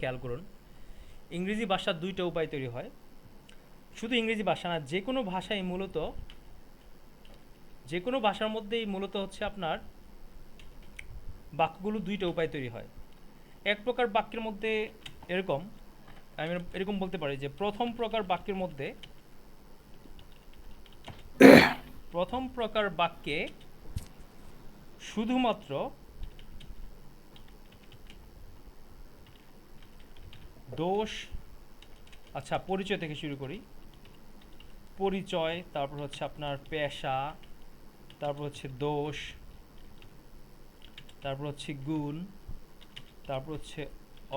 খেয়াল করুন, ইংরেজি ভাষার দুইটা উপায় তৈরি হয়। শুধু ইংরেজি ভাষা না, যে কোনো ভাষাই মূলত, যে কোনো ভাষার মধ্যেই মূলত হচ্ছে আপনার বাক্যগুলো দুইটা উপায় তৈরি হয়। এক প্রকার বাক্যের মধ্যে এরকম, আমি এরকম বলতে পারি যে প্রথম প্রকার বাক্যে শুধুমাত্র দোষ, আচ্ছা পরিচয় থেকে শুরু করি। পরিচয়, তারপর হচ্ছে আপনার পেশা, তারপর হচ্ছে দোষ, তারপর হচ্ছে গুণ, তারপর হচ্ছে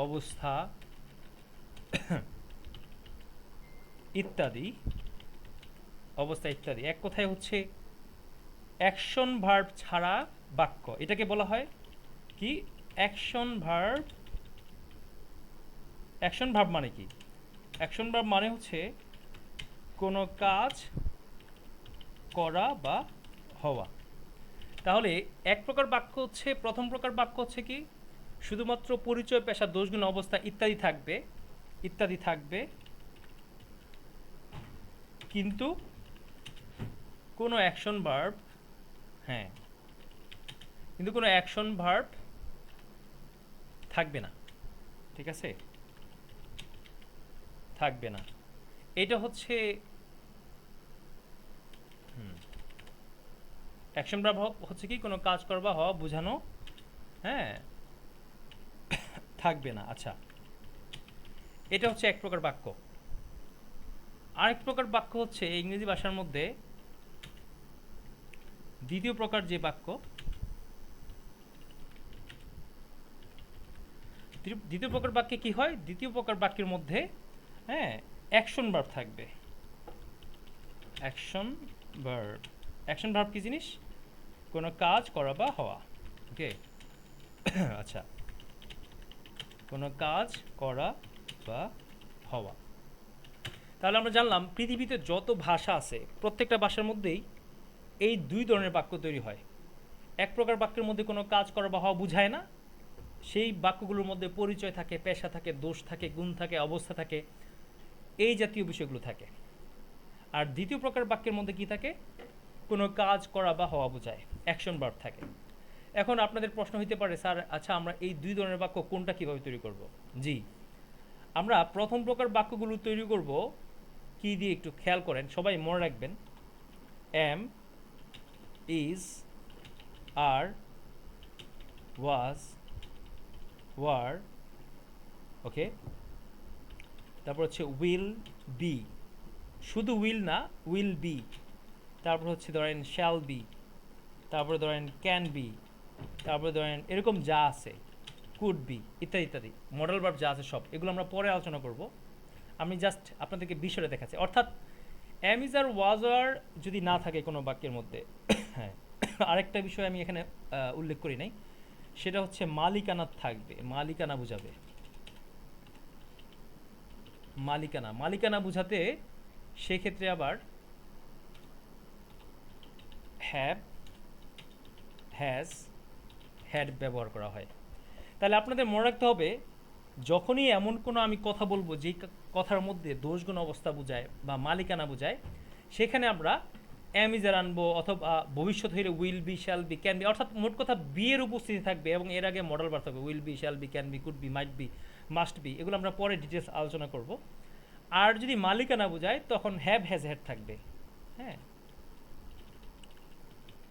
অবস্থা ইত্যাদি, অবস্থা ইত্যাদি। এক কথায় হচ্ছে অ্যাকশন ভার্ব ছাড়া বাক্য, এটাকে বলা হয় কি? Action verb. অ্যাকশন ভার্ব মানে কি? অ্যাকশন ভার্ব মানে হচ্ছে কোনো কাজ করা বা হওয়া। তাহলে এক প্রকার বাক্য হচ্ছে, প্রথম প্রকার বাক্য হচ্ছে কি? শুধুমাত্র পরিচয়, পেশা, দোষগুণ, অবস্থা ইত্যাদি থাকবে, ইত্যাদি থাকবে, কিন্তু কোনো অ্যাকশন ভার্ব, হ্যাঁ, কিন্তু কোনো অ্যাকশন ভার্ব থাকবে না। ঠিক আছে, থাকবে না। এটা হচ্ছে অ্যাকশন ভার্ব হচ্ছে কি? কোনো কাজ করা বা হওয়া বোঝানো, হ্যাঁ, থাকবে না। আচ্ছা, এটা হচ্ছে এক প্রকার বাক্য। আরেক প্রকার বাক্য হচ্ছে ইংরেজি ভাষার মধ্যে দ্বিতীয় প্রকার যে বাক্য, দ্বিতীয় প্রকার বাক্যে কি হয়? দ্বিতীয় প্রকার বাক্যের মধ্যে, হ্যাঁ, অ্যাকশন ভার্ব থাকবে। অ্যাকশন ভার্ব, অ্যাকশন ভার্ব কি জিনিস? কোনো কাজ করা বা হওয়া। ওকে, আচ্ছা, কোনো কাজ করা বা হওয়া। তাহলে আমরা জানলাম পৃথিবীতে যত ভাষা আছে প্রত্যেকটা ভাষার মধ্যেই এই দুই ধরনের বাক্য তৈরি হয়। এক প্রকার বাক্যের মধ্যে কোনো কাজ করা বা হওয়া বুঝায় না, সেই বাক্যগুলোর মধ্যে পরিচয় থাকে, পেশা থাকে, দোষ থাকে, গুণ থাকে, অবস্থা থাকে, এই জাতীয় বিষয়গুলো থাকে। আর দ্বিতীয় প্রকার বাক্যের মধ্যে কি থাকে? কোনো কাজ করা বা হওয়া বোঝায়, অ্যাকশন ভার্ব থাকে। এখন আপনাদের প্রশ্ন হইতে পারে, স্যার আচ্ছা আমরা এই দুই ধরনের বাক্য কোনটা কিভাবে তৈরি করব? জি, আমরা প্রথম প্রকার বাক্যগুলো তৈরি করব কি দিয়ে একটু খেয়াল করেন, সবাই মনে রাখবেন। Am, is, are, was, were, okay, তারপর হচ্ছে উইল, বি, শুধু উইল না, উইল বি, তারপর হচ্ছে ধরেন শ্যাল বি, তারপরে ধরেন ক্যান বি, তারপরে ধরেন এরকম যা আছে, কুড বি, ইত্যাদি ইত্যাদি, মডেল ভার্ব যা আছে সব এগুলো আমরা পরে আলোচনা করব। আমি জাস্ট আপনাদেরকে বিষয়টা দেখাচ্ছি। অর্থাৎ এম ইজ আর ওয়াজ আর যদি না থাকে কোনো বাক্যের মধ্যে, হ্যাঁ, আরেকটা বিষয় আমি এখানে উল্লেখ করি নাই, সেটা হচ্ছে মালিকানা থাকবে, মালিকানা বুঝাবে। মালিকানা, মালিকানা বুঝাতে সেক্ষেত্রে আবার হ্যাভ, হ্যাজ, হ্যাড ব্যবহার করা হয়। তাহলে আপনাদের মনে রাখতে হবে, যখনই এমন কোনো আমি কথা বলবো যেই কথার মধ্যে দোষগুণ অবস্থা বোঝায় বা মালিকানা বোঝায়, সেখানে আমরা অ্যামিজার আনবো, অথবা ভবিষ্যৎ হইলে will be, shall be, can be, অর্থাৎ মোট কথা বি এর উপস্থিতি থাকবে এবং এর আগে মডেল বার থাকবে, will be, shall be, can be, could be, might be, must be, এগুলো আমরা পরে ডিটেলস আলোচনা করব। আর যদি মালিকানা বোঝায় তখন হ্যাভ, হ্যাজ, হ্যাড থাকবে। হ্যাঁ,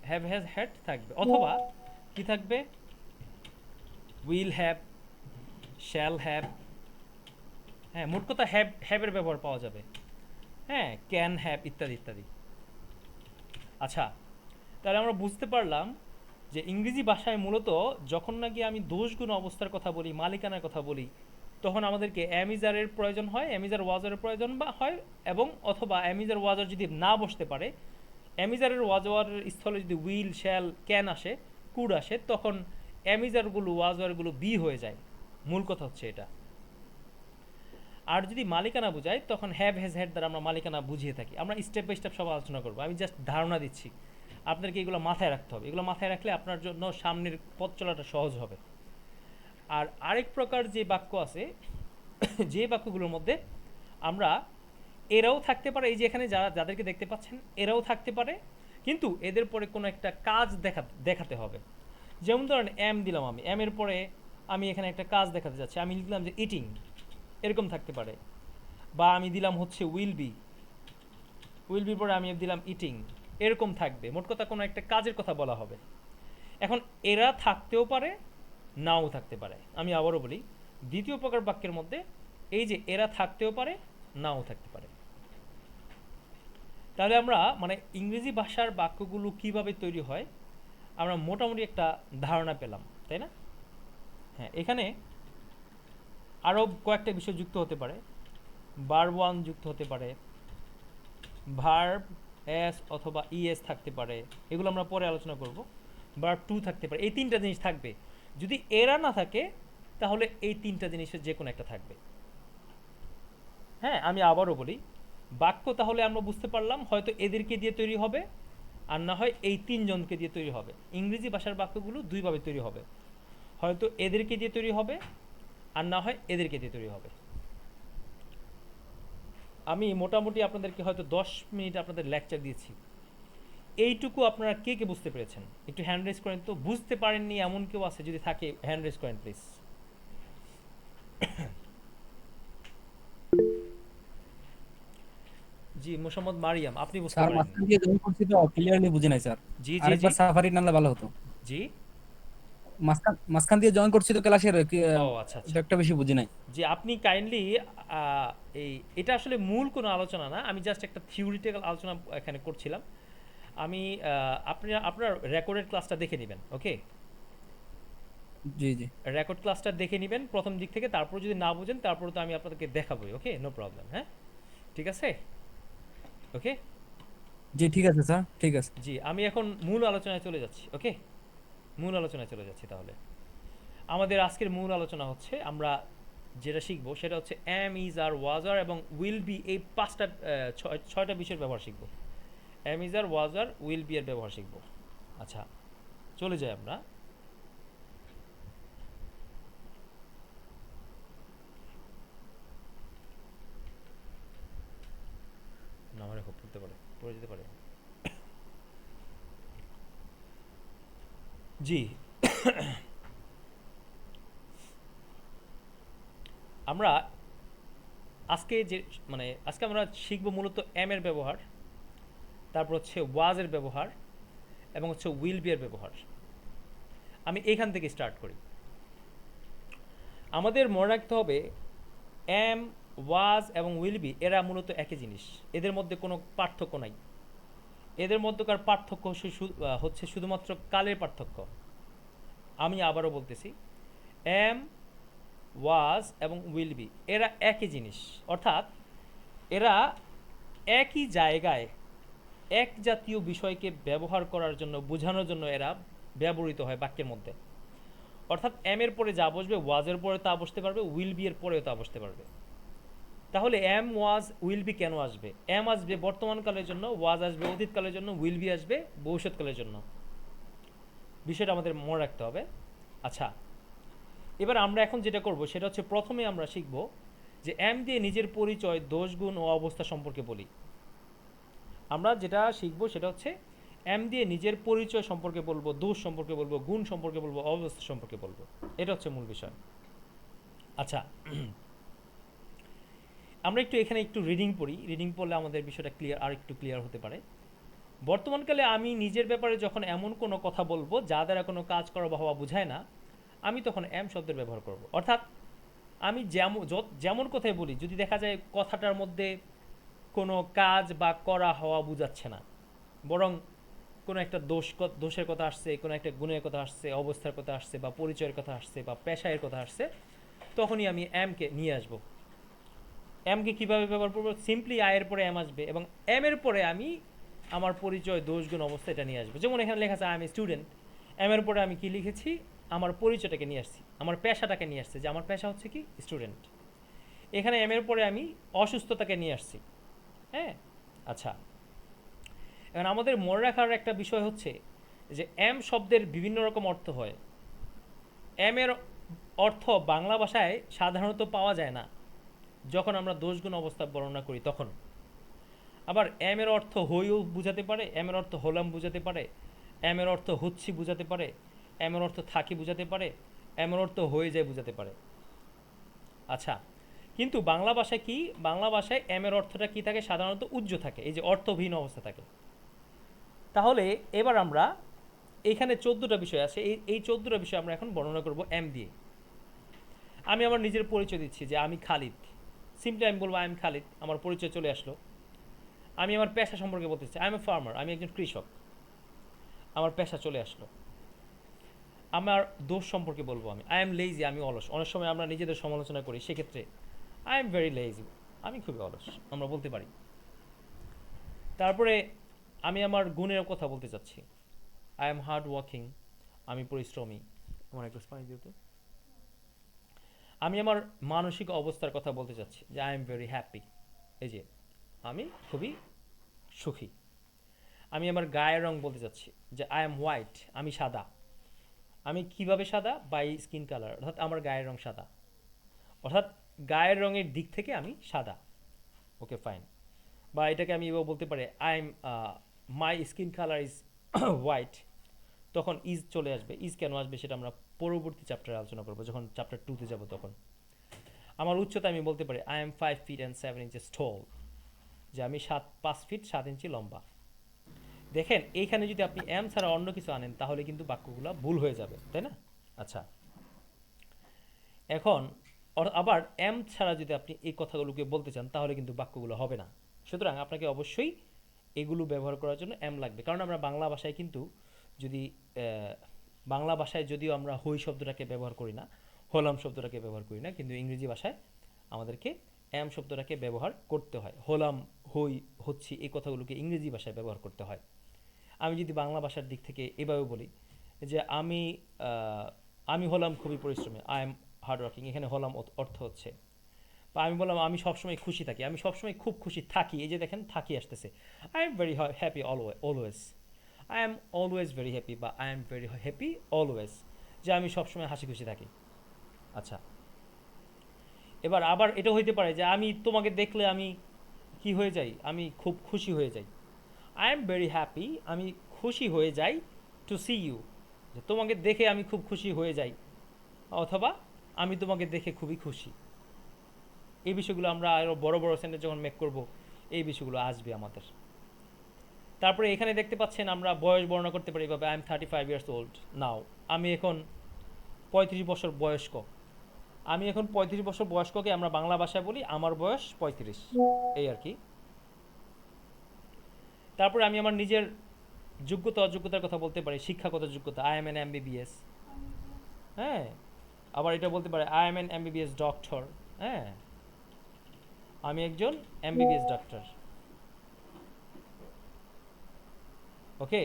হ্যাভ, হ্যাজ, হ্যাড থাকবে, অথবা কি থাকবে? উইল হ্যাভ, শ্যাল হ্যাভ, হ্যাঁ, মোট কথা হ্যাভ, হ্যাভের ব্যবহার পাওয়া যাবে, হ্যাঁ, ক্যান হ্যাভ, ইত্যাদি ইত্যাদি। আচ্ছা, তাহলে আমরা বুঝতে পারলাম যে ইংরেজি ভাষায় মূলত যখন নাকি আমি দোষগুণ অবস্থার কথা বলি, মালিকানার কথা বলি, তখন আমাদেরকে অ্যামিজারের প্রয়োজন হয়, অ্যামিজার ওয়াজারের প্রয়োজন বা হয়, এবং অথবা অ্যামিজার ওয়াজার যদি না বসতে পারে, অ্যামিজারের ওয়াজারের স্থলে যদি উইল, শ্যাল, ক্যান আসে, কুড আসে, তখন অ্যামিজারগুলো, ওয়াজারগুলো বি হয়ে যায়। মূল কথা হচ্ছে এটা। আর যদি মালিকানা বোঝায় তখন হ্যাভ, হ্যাজ, হ্যাড দ্বারা আমরা মালিকানা বুঝিয়ে থাকি। আমরা স্টেপ বাই স্টেপ সব আলোচনা করবো, আমি জাস্ট ধারণা দিচ্ছি, আপনাদেরকে এগুলো মাথায় রাখতে হবে। এগুলো মাথায় রাখলে আপনার জন্য সামনের পথ চলাটা সহজ হবে। আর আরেক প্রকার যে বাক্য আছে যে বাক্যগুলোর মধ্যে আমরা এরাও থাকতে পারে, এই যে এখানে যাদেরকে দেখতে পাচ্ছেন এরাও থাকতে পারে, কিন্তু এদের পরে কোনো একটা কাজ দেখাতে হবে। যেমন ধরেন এম দিলাম, আমি এম এর পরে আমি এখানে একটা কাজ দেখাতে যাচ্ছি, আমি লিখলাম যে ইটিং, এরকম থাকতে পারে। বা আমি দিলাম হচ্ছে উইল বির পরে আমি দিলাম ইটিং, এরকম থাকবে। মোট কথা কোনো একটা কাজের কথা বলা হবে। এখন এরা থাকতেও পারে, নাও থাকতে পারে। আমি আবারও বলি, দ্বিতীয় প্রকার বাক্যের মধ্যে এই যে এরা থাকতেও পারে, নাও থাকতে পারে। তাহলে আমরা মানে ইংরেজি ভাষার বাক্যগুলো কিভাবে তৈরি হয় আমরা মোটামুটি একটা ধারণা পেলাম, তাই না? হ্যাঁ, এখানে আরও কয়েকটা বিষয় যুক্ত হতে পারে। ভার্ব ওয়ান যুক্ত হতে পারে, ভার্ব এস অথবা ইএস থাকতে পারে, এগুলো আমরা পরে আলোচনা করব। ভার্ব টু থাকতে পারে, এই তিনটা জিনিস থাকবে। যদি এরা না থাকে তাহলে এই তিনটা জিনিসের যে কোনো একটা থাকবে। হ্যাঁ, আমি আবারও বলি, বাক্য তাহলে আমরা বুঝতে পারলাম হয়তো এদেরকে দিয়ে তৈরি হবে, আর না হয় এই তিনজনকে দিয়ে তৈরি হবে। ইংরেজি ভাষার বাক্যগুলো দুইভাবে তৈরি হবে, হয়তো এদেরকে দিয়ে তৈরি হবে, আর না হয় এদেরকে দিয়ে তৈরি হবে। আমি মোটামুটি আপনাদেরকে হয়তো 10 মিনিট আপনাদের লেকচার দিয়েছি। এইটুকু আপনারা কে কে বুঝতে পেরেছেন? একটু হ্যান্ড রেজ করেন তো। বুঝতে পারেননি এমন কেউ আছে? যদি থাকে হ্যান্ড রেজ করেন প্লিজ। জি, মোহাম্মদ মারিয়াম, আপনি বুঝতে স্যার পারেননি? মাঝখান দিয়ে জয়েন করছি তো ক্লিয়ারলি বুঝি নাই স্যার। জি জি জি আরেকবার সাফারি নামলে ভালো হতো। জি। মাঝখান মাঝখান দিয়ে জয়েন করছি তো ক্লাসের ও আচ্ছা আচ্ছা। একটা বেশি বুঝি নাই। যে আপনি কাইন্ডলি এই এটা আসলে মূল কোনো আলোচনা না, আমি জাস্ট একটা থিওরিটিক্যাল আলোচনা এখানে করছিলাম। আমি আপনি আপনার রেকর্ডেড ক্লাসটা দেখে নেবেন, ওকে? জি জি রেকর্ড ক্লাসটা দেখে নেবেন প্রথম দিক থেকে, তারপর যদি না বুঝেন তারপর তো আমি আপনাদেরকে দেখাবোই, ওকে? No problem. হ্যাঁ, ঠিক আছে, ওকে। জি ঠিক আছে স্যার, ঠিক আছে। জি, আমি এখন মূল আলোচনায় চলে যাচ্ছি, ওকে? মূল আলোচনায় চলে যাচ্ছি তাহলে। আমাদের আজকের মূল আলোচনা হচ্ছে, আমরা যেটা শিখবো সেটা হচ্ছে এম, ইজ, আর, ওয়াজ, আর এবং উইল বি, এই পাঁচটা ছয়টা বিষয়ের ব্যবহার শিখবো। Am, is, are, was, are, will be এর ব্যবহার শিখবো। আচ্ছা, চলে যাই আমরা। না মানে খুব পড়তে পারে, পড়ে যেতে পারে। জি, আমরা আজকে যে মানে আজকে আমরা শিখবো মূলত এম এর ব্যবহার, তারপর হচ্ছে ওয়াজ এর ব্যবহার, এবং হচ্ছে উইল বি এর ব্যবহার। আমি এইখান থেকে স্টার্ট করি। আমাদের মনে রাখতে হবে এম, ওয়াজ এবং উইল বি এরা মূলত একই জিনিস, এদের মধ্যে কোনো পার্থক্য নাই। এদের মধ্যকার পার্থক্য হচ্ছে শুধুমাত্র কালের পার্থক্য। আমি আবারও বলতেছি, এম, ওয়াজ এবং উইল বি এরা একই জিনিস, অর্থাৎ এরা একই জায়গায় এক জাতীয় বিষয়কে ব্যবহার করার জন্য, বোঝানোর জন্য এরা ব্যবহৃত হয় বাক্যের মধ্যে। অর্থাৎ এম এর পরে যা বসবে ওয়াজের পরে তা বসতে পারবে, উইল বি এর পরেও তা বসতে পারবে। তাহলে এম, ওয়াজ, উইল বি কেন আসবে? এম আসবে বর্তমানকালের জন্য, ওয়াজ আসবে অতীতকালের জন্য, উইল বি আসবে ভবিষ্যৎকালের জন্য। বিষয়টা আমাদের মনে রাখতে হবে। আচ্ছা, এবার আমরা এখন যেটা করব সেটা হচ্ছে, প্রথমে আমরা শিখব যে এম দিয়ে নিজের পরিচয়, দোষ, গুণ ও অবস্থা সম্পর্কে বলি। আমরা যেটা শিখব সেটা হচ্ছে এম দিয়ে নিজের পরিচয় সম্পর্কে বলবো, দোষ সম্পর্কে বলবো, গুণ সম্পর্কে বলবো, অবস্থা সম্পর্কে বলবো। এটা হচ্ছে মূল বিষয়। আচ্ছা, আমরা এখানে একটু রিডিং পড়ি। রিডিং পড়লে আমাদের বিষয়টা আর একটু ক্লিয়ার হতে পারে। বর্তমানকালে আমি নিজের ব্যাপারে যখন এমন কোনো কথা বলবো যা দ্বারা কোনো কাজ করা বা হওয়া বোঝায় না, আমি তখন এম শব্দের ব্যবহার করব। অর্থাৎ আমি যেমন কথাই বলি, যদি দেখা যায় কথাটার মধ্যে কোনো কাজ বা করা হওয়া বোঝাচ্ছে না, বরং কোনো একটা দোষের কথা আসছে, কোনো একটা গুণের কথা আসছে, অবস্থার কথা আসছে, বা পরিচয়ের কথা আসছে, বা পেশায়ের কথা আসছে, তখনই আমি এমকে নিয়ে আসবো। এমকে কীভাবে ব্যবহার করবো? সিম্পলি আয়ের পরে এম আসবে, এবং এম এর পরে আমি আমার পরিচয়, দোষ, গুণ, অবস্থা এটা নিয়ে আসবো। যেমন এখানে লেখা আছে আই এম স্টুডেন্ট, এম এর পরে আমি কি লিখেছি? আমার পরিচয়টাকে নিয়ে আসছি, আমার পেশাটাকে নিয়ে আসছি, যে আমার পেশা হচ্ছে কি স্টুডেন্ট। এখানে এম এর পরে আমি অসুস্থতাকে নিয়ে আসছি। হ্যাঁ, আচ্ছা, এখন আমাদের মনে রাখার একটা বিষয় হচ্ছে যে এম শব্দের বিভিন্ন রকম অর্থ হয়। এম এর অর্থ বাংলা ভাষায় সাধারণত পাওয়া যায় না। যখন আমরা দোষগুণ অবস্থা বর্ণনা করি তখন। আবার এম এর অর্থ হইও বুঝাতে পারে, এম এর অর্থ হলাম বুঝাতে পারে, এম এর অর্থ হচ্ছি বুঝাতে পারে, এম এর অর্থ থাকি বুঝাতে পারে, এম এর অর্থ হয়ে যায় বুঝাতে পারে। আচ্ছা, কিন্তু বাংলা ভাষায় কি, বাংলা ভাষায় এম এর অর্থটা কি থাকে, সাধারণত উজ্জ্ব থাকে, এই যে অর্থহীন অবস্থা থাকে। তাহলে এবার আমরা এইখানে 14টা বিষয় আছে, এই 14টা বিষয় আমরা এখন বর্ণনা করব এম দিয়ে। আমি আমার নিজের পরিচয় দিচ্ছি যে আমি খালিদ, সিম্পলি আমি বলবো আই এম খালিদ, আমার পরিচয় চলে আসলো। আমি আমার পেশা সম্পর্কে বলতে চাই, আই এম এ ফার্মার, আমি একজন কৃষক, আমার পেশা চলে আসলো। আমার দোষ সম্পর্কে বলবো আমি, আই এম লেজি, আমি অলস। অনেক সময় আমরা নিজেদের সমালোচনা করি, সেক্ষেত্রে আই এম ভেরি লেজি, আমি খুবই অলস, আমরা বলতে পারি। তারপরে আমি আমার গুণের কথা বলতে চাচ্ছি, আই এম হার্ড ওয়ার্কিং, আমি পরিশ্রমী। আমার একটু পানি দিও তো। আমি আমার মানসিক অবস্থার কথা বলতে চাচ্ছি যে আই এম ভেরি হ্যাপি, এই যে আমি খুবই সুখী। আমি আমার গায়ের রং বলতে চাচ্ছি যে আই এম হোয়াইট, আমি সাদা। আমি কিভাবে সাদা, বাই স্কিন কালার, অর্থাৎ আমার গায়ের রং সাদা, অর্থাৎ গায়ের রঙের দিক থেকে আমি সাদা। Okay fine. বা এটাকে আমি এভাবে বলতে পারি, I M my skin colour is white, তখন ইজ চলে আসবে। ইজ কেন আসবে সেটা আমরা পরবর্তী চ্যাপ্টারে আলোচনা করবো, যখন চ্যাপ্টার 2তে যাব তখন। আমার উচ্চতা আমি বলতে পারি I am 5 feet and 7 inches tall, যে আমি 5 ফিট 7 ইঞ্চি লম্বা। দেখেন এইখানে যদি আপনি এম ছাড়া অন্য কিছু আনেন তাহলে কিন্তু বাক্যগুলো ভুল হয়ে যাবে, তাই না? আচ্ছা, এখন আবার এম ছাড়া যদি আপনি এই কথাগুলোকে বলতে চান তাহলে কিন্তু বাক্যগুলো হবে না। সুতরাং আপনাকে অবশ্যই এগুলো ব্যবহার করার জন্য এম লাগবে, কারণ আমরা বাংলা ভাষায় কিন্তু যদি বাংলা ভাষায় যদিও আমরা হই শব্দটাকে ব্যবহার করি না, হলাম শব্দটাকে ব্যবহার করি না, কিন্তু ইংরেজি ভাষায় আমাদেরকে এম শব্দটাকে ব্যবহার করতে হয়। হলাম, হই, হচ্ছি, এই কথাগুলোকে ইংরেজি ভাষায় ব্যবহার করতে হয়। আমি যদি বাংলা ভাষার দিক থেকে এভাবে বলি যে আমি হলাম খুবই পরিশ্রমী, আই এম হার্ড ওয়ার্কিং, এখানে হলাম অর্থ হচ্ছে, বা আমি বললাম আমি সবসময় খুশি থাকি, আমি সবসময় খুব খুশি থাকি, এই যে দেখেন থাকি আসতেছে। I am very happy always, I am always very happy, বা I am very happy always, যে আমি সবসময় হাসি খুশি থাকি। আচ্ছা, এবার আবার এটা হইতে পারে যে আমি তোমাকে দেখলে আমি কি হয়ে যাই, আমি খুব খুশি হয়ে যাই, আই এম ভেরি হ্যাপি, আমি খুশি হয়ে যাই টু সি ইউ, যে তোমাকে দেখে আমি খুব খুশি হয়ে যাই, অথবা আমি তোমাকে দেখে খুবই খুশি। এই বিষয়গুলো আমরা আরও বড় বড় সেন্টেন্স যখন মেক করব এই বিষয়গুলো আসবে আমাদের। তারপরে এখানে দেখতে পাচ্ছেন আমরা বয়স বর্ণনা করতে পারি এভাবে, আই এম 35 ইয়ার্স ওল্ড নাও, আমি এখন 35 বছর বয়স্ক। আমি এখন 35 বছর বয়স্ককে আমরা বাংলা ভাষায় বলি আমার বয়স 35, এই আর কি। তারপরে আমি আমার নিজের যোগ্যতা অযোগ্যতার কথা বলতে পারি, শিক্ষাগত যোগ্যতা, আই এম এন এমবিবিএস, হ্যাঁ। আবার এটা বলতে পারে I am N MBBS doctor, হ্যাঁ, আমি একজন এমবিবিএস ডক্টর। ওকে,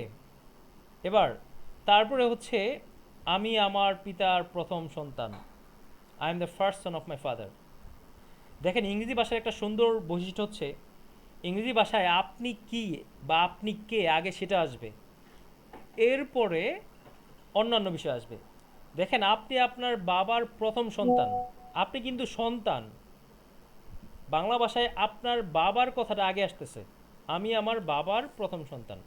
এবার তারপরে হচ্ছে আমি আমার পিতার প্রথম সন্তান, I am the first son of my father. দেখেন ইংরেজি ভাষার একটা সুন্দর বৈশিষ্ট্য হচ্ছে ইংরেজি ভাষায় আপনি কি বা আপনি কে আগে সেটা আসবে, এরপরে অন্যান্য বিষয় আসবে। দেখেন আপনি আপনার বাবার প্রথম সন্তান, আপনি কিন্তু সন্তান। বাংলা ভাষায় আপনার বাবার কথাটা আগে আসতেছে, আমি আমার বাবার প্রথম সন্তান।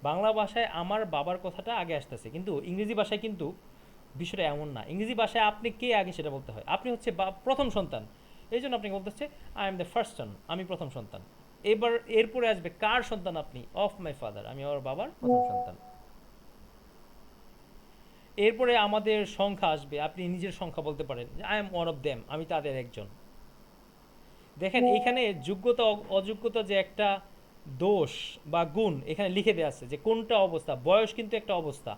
বাংলা ভাষায় আমার বাবার কথাটা আগে আসতেছে, কিন্তু ইংরেজি ভাষায় কিন্তু বিষয়টা এমন না। ইংরেজি ভাষায় আপনি কে আগে সেটা বলতে হয়, আপনি হচ্ছে প্রথম সন্তান, এই জন্য আপনাকে বলতে হচ্ছে আই এম দ্য ফার্স্ট সন, আমি প্রথম সন্তান। এবার এরপরে আসবে কার সন্তান আপনি, অফ মাই ফাদার, আমি আমার বাবার প্রথম সন্তান। এরপরে আমাদের সংখ্যা আসবে, আপনি নিজের সংখ্যা বলতে পারেন I M one of them, আমি তাদের একজন। দেখেন এইখানে যোগ্যতা অযোগ্যতা যে একটা দোষ বা গুণ এখানে লিখে দেওয়া আছে, যে কোনটা অবস্থা। বয়স কিন্তু একটা অবস্থা,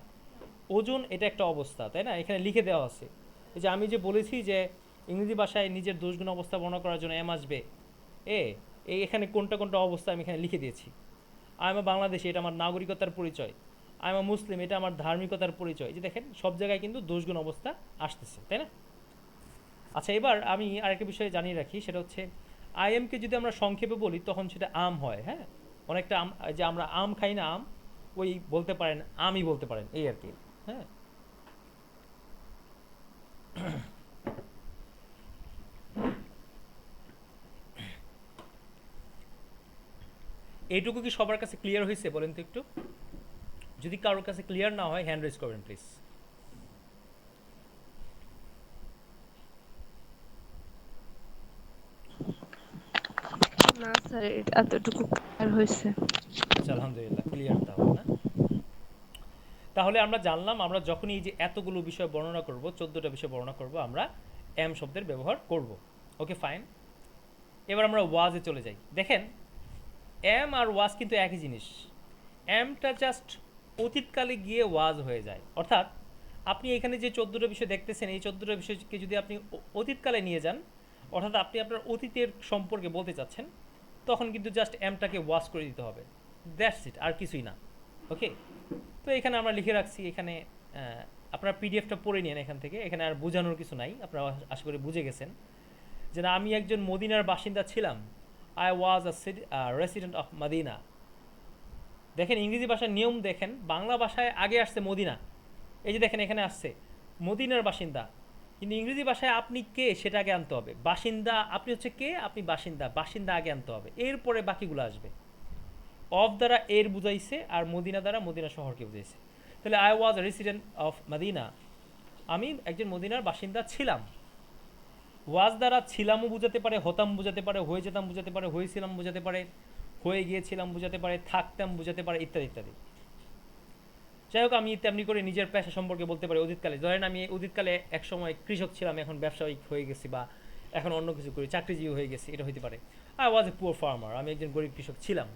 ওজন এটা একটা অবস্থা, তাই না? এখানে লিখে দেওয়া আছে। এই যে আমি যে বলেছি যে ইংরেজি ভাষায় নিজের দোষগুণ অবস্থা বর্ণনা করার জন্য এম আসবে, এই এখানে কোনটা কোনটা অবস্থা আমি এখানে লিখে দিয়েছি। আই এম বাংলাদেশি, এটা আমার নাগরিকতার পরিচয়। আই এম মুসলিম, এটা আমার ধার্মিকতার পরিচয়। এই যে দেখেন সব জায়গায় কিন্তু দোষগুণ অবস্থা আসতেছে, তাই না? আচ্ছা, এবার আমি আরেকটা বিষয় জানিয়ে রাখি, সেটা হচ্ছে আই এমকে যদি আমরা সংক্ষেপে বলি তখন সেটা আম হয়, হ্যাঁ। অনেকটা আম, যে আমরা আম খাই না, আম ওই বলতে পারেন, আমি বলতে পারেন, এই আর কি, হ্যাঁ। এইটুকু কি সবার কাছে ক্লিয়ার হয়েছে বলেন তো একটু? যদি কারোর কাছে ক্লিয়ার না হয় হ্যান্ড রেজ করবেন প্লিজ। না স্যার, এতটুকু ক্লিয়ার হয়েছে। আচ্ছা, আলহামদুলিল্লাহ ক্লিয়ার তাহলে না? তাহলে আমরা জানলাম আমরা যখনই এই যে এতগুলো বিষয় বর্ণনা করব, 14টা বিষয় বর্ণনা করব, আমরা এম শব্দের ব্যবহার করব। Okay fine. এবার আমরা ওয়াজে চলে যাই। দেখেন এম আর ওয়াজ কিন্তু একই জিনিস। এমটা জাস্ট অতীতকালে গিয়ে ওয়াজ হয়ে যায়। অর্থাৎ আপনি এখানে যে 14টা বিষয় দেখতেছেন, এই 14টা বিষয়কে যদি আপনি অতীতকালে নিয়ে যান, অর্থাৎ আপনি আপনার অতীতের সম্পর্কে বলতে চাচ্ছেন, তখন কিন্তু জাস্ট এমটাকে ওয়াজ করে দিতে হবে। দ্যাটস ইট, আর কিছুই না। ওকে, তো এখানে আমরা লিখে রাখছি। এখানে আপনার পিডিএফটা পড়ে নিন এখান থেকে, এখানে আর বোঝানোর কিছু নাই, আপনারা আশা করি বুঝে গেছেন যে না, আমি একজন মদিনার বাসিন্দা ছিলাম। I was a resident of Medina. দেখেন ইংরেজি ভাষার নিয়ম দেখেন, বাংলা ভাষায় আগে আসছে মদিনা, এই যে দেখেন এখানে আসছে মদিনার বাসিন্দা, কিন্তু ইংরেজি ভাষায় আপনি কে সেটা আগে আনতে হবে। বাসিন্দা, আপনি হচ্ছে কে, আপনি বাসিন্দা, বাসিন্দা আগে আনতে হবে, এরপরে বাকিগুলো আসবে। অফ দ্বারা এর বুঝাইছে, আর মদিনা দ্বারা মদিনা শহরকে বুঝাইছে। তাহলে I was a resident of Medina, আমি একজন মদিনার বাসিন্দা ছিলাম। ওয়াজ দ্বারা ছিলামও বুঝাতে পারে, হতাম বুঝাতে পারে, হয়ে যেতাম বুঝাতে পারে, হয়েছিলাম বুঝাতে পারে, হয়ে গিয়েছিলাম বুঝাতে পারে, থাকতাম বুঝাতে পারে, ইত্যাদি ইত্যাদি। যাই হোক, আমি তেমনি করে নিজের পেশা সম্পর্কে বলতে পারি অতীতকালে। ধরেন আমি অতীতকালে এক সময় কৃষক ছিলাম, এখন ব্যবসায়িক হয়ে গেছি, বা এখন অন্য কিছু করি, চাকরিজীবী হয়ে গেছি, এটা হইতে পারে। I was a poor farmer, আমি একজন গরিব কৃষক ছিলাম।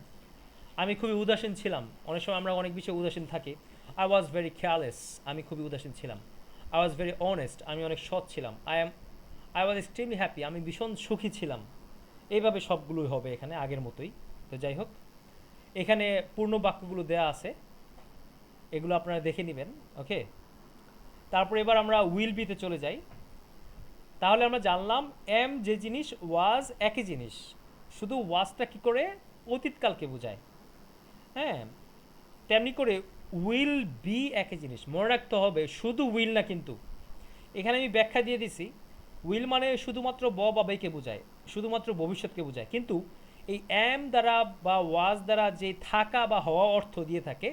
আমি খুবই উদাসীন ছিলাম, অনেক সময় আমরা অনেক বিষয়ে উদাসীন থাকি। আই ওয়াজ ভেরি কেয়ারলেস, আমি খুবই উদাসীন ছিলাম। আই ওয়াজ ভেরি অনেস্ট, আমি অনেক সৎ ছিলাম। আই ওয়াজ এক্সট্রিমলি হ্যাপি, আমি ভীষণ সুখী ছিলাম। এইভাবে সবগুলোই হবে এখানে আগের মতোই। তো যাই হোক, এখানে পূর্ণ বাক্যগুলো দেয়া আছে, এগুলো আপনারা দেখে নেবেন। ওকে, তারপর এবার আমরা উইল বিতে চলে যাই। তাহলে আমরা জানলাম এম যে জিনিস, ওয়াজ একই জিনিস, শুধু ওয়াজটা কী করে অতীতকালকে বোঝায়। হ্যাঁ, তেমনি করে উইল বি একই জিনিস, মনে রাখতে হবে। শুধু উইল না কিন্তু, এখানে আমি ব্যাখ্যা দিয়ে দিছি। উইল মানে শুধুমাত্র বা বেকে বোঝায়, শুধুমাত্র ভবিষ্যৎকে বোঝায়। কিন্তু এই এম দ্বারা বা ওয়াজ দ্বারা যে থাকা বা হওয়া অর্থ দিয়ে থাকে,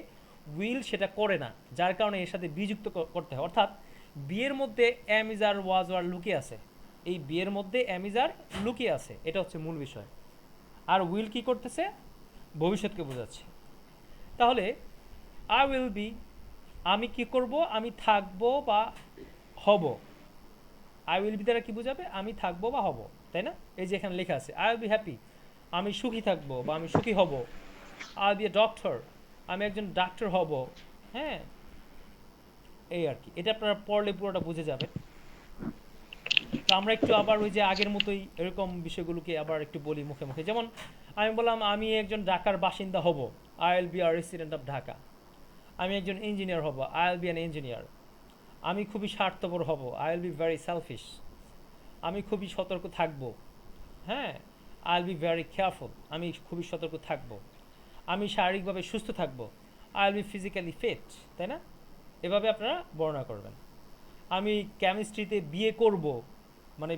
উইল সেটা করে না, যার কারণে এর সাথে বিযুক্ত করতে হয়। অর্থাৎ বিয়ের মধ্যে এম ইজ আর ওয়াজ আর লুকিয়ে আছে, এই বিয়ের মধ্যে এম ইজ আর লুকিয়ে আছে, এটা হচ্ছে মূল বিষয়। আর উইল কি করতেছে, ভবিষ্যৎকে বোঝাচ্ছে। তাহলে আই উইল বি, আমি কি করব, আমি থাকবো বা হব। আই উইল বি দ্বারা কি বোঝাবে, আমি থাকবো বা হব, তাই না? এই যে এখানে লেখা আছে আই উইল বি হ্যাপি, আমি সুখী থাকবো বা আমি সুখী হব। I will B a doctor, আমি একজন ডাক্তার হব। হ্যাঁ, এই আর কি, এটা আপনারা পড়লে পুরোটা বুঝে যাবে। তো আমরা একটু আবার ওই যে আগের মতোই এরকম বিষয়গুলোকে আবার একটু বলি মুখে মুখে। যেমন আমি বললাম আমি একজন ঢাকার বাসিন্দা হব, I will be a resident of Dhaka. আমি একজন ইঞ্জিনিয়ার হব, I will be an engineer. আমি খুবই স্বার্থপর হব, I will be very selfish. আমি খুবই সতর্ক থাকব, হ্যাঁ, I will be very careful, আমি খুবই সতর্ক থাকব। আমি শারীরিকভাবে সুস্থ থাকব, I will be physically fit, তাই না? এভাবে আপনারা বর্ণনা করবেন। আমি কেমিস্ট্রিতে বিএ করব, মানে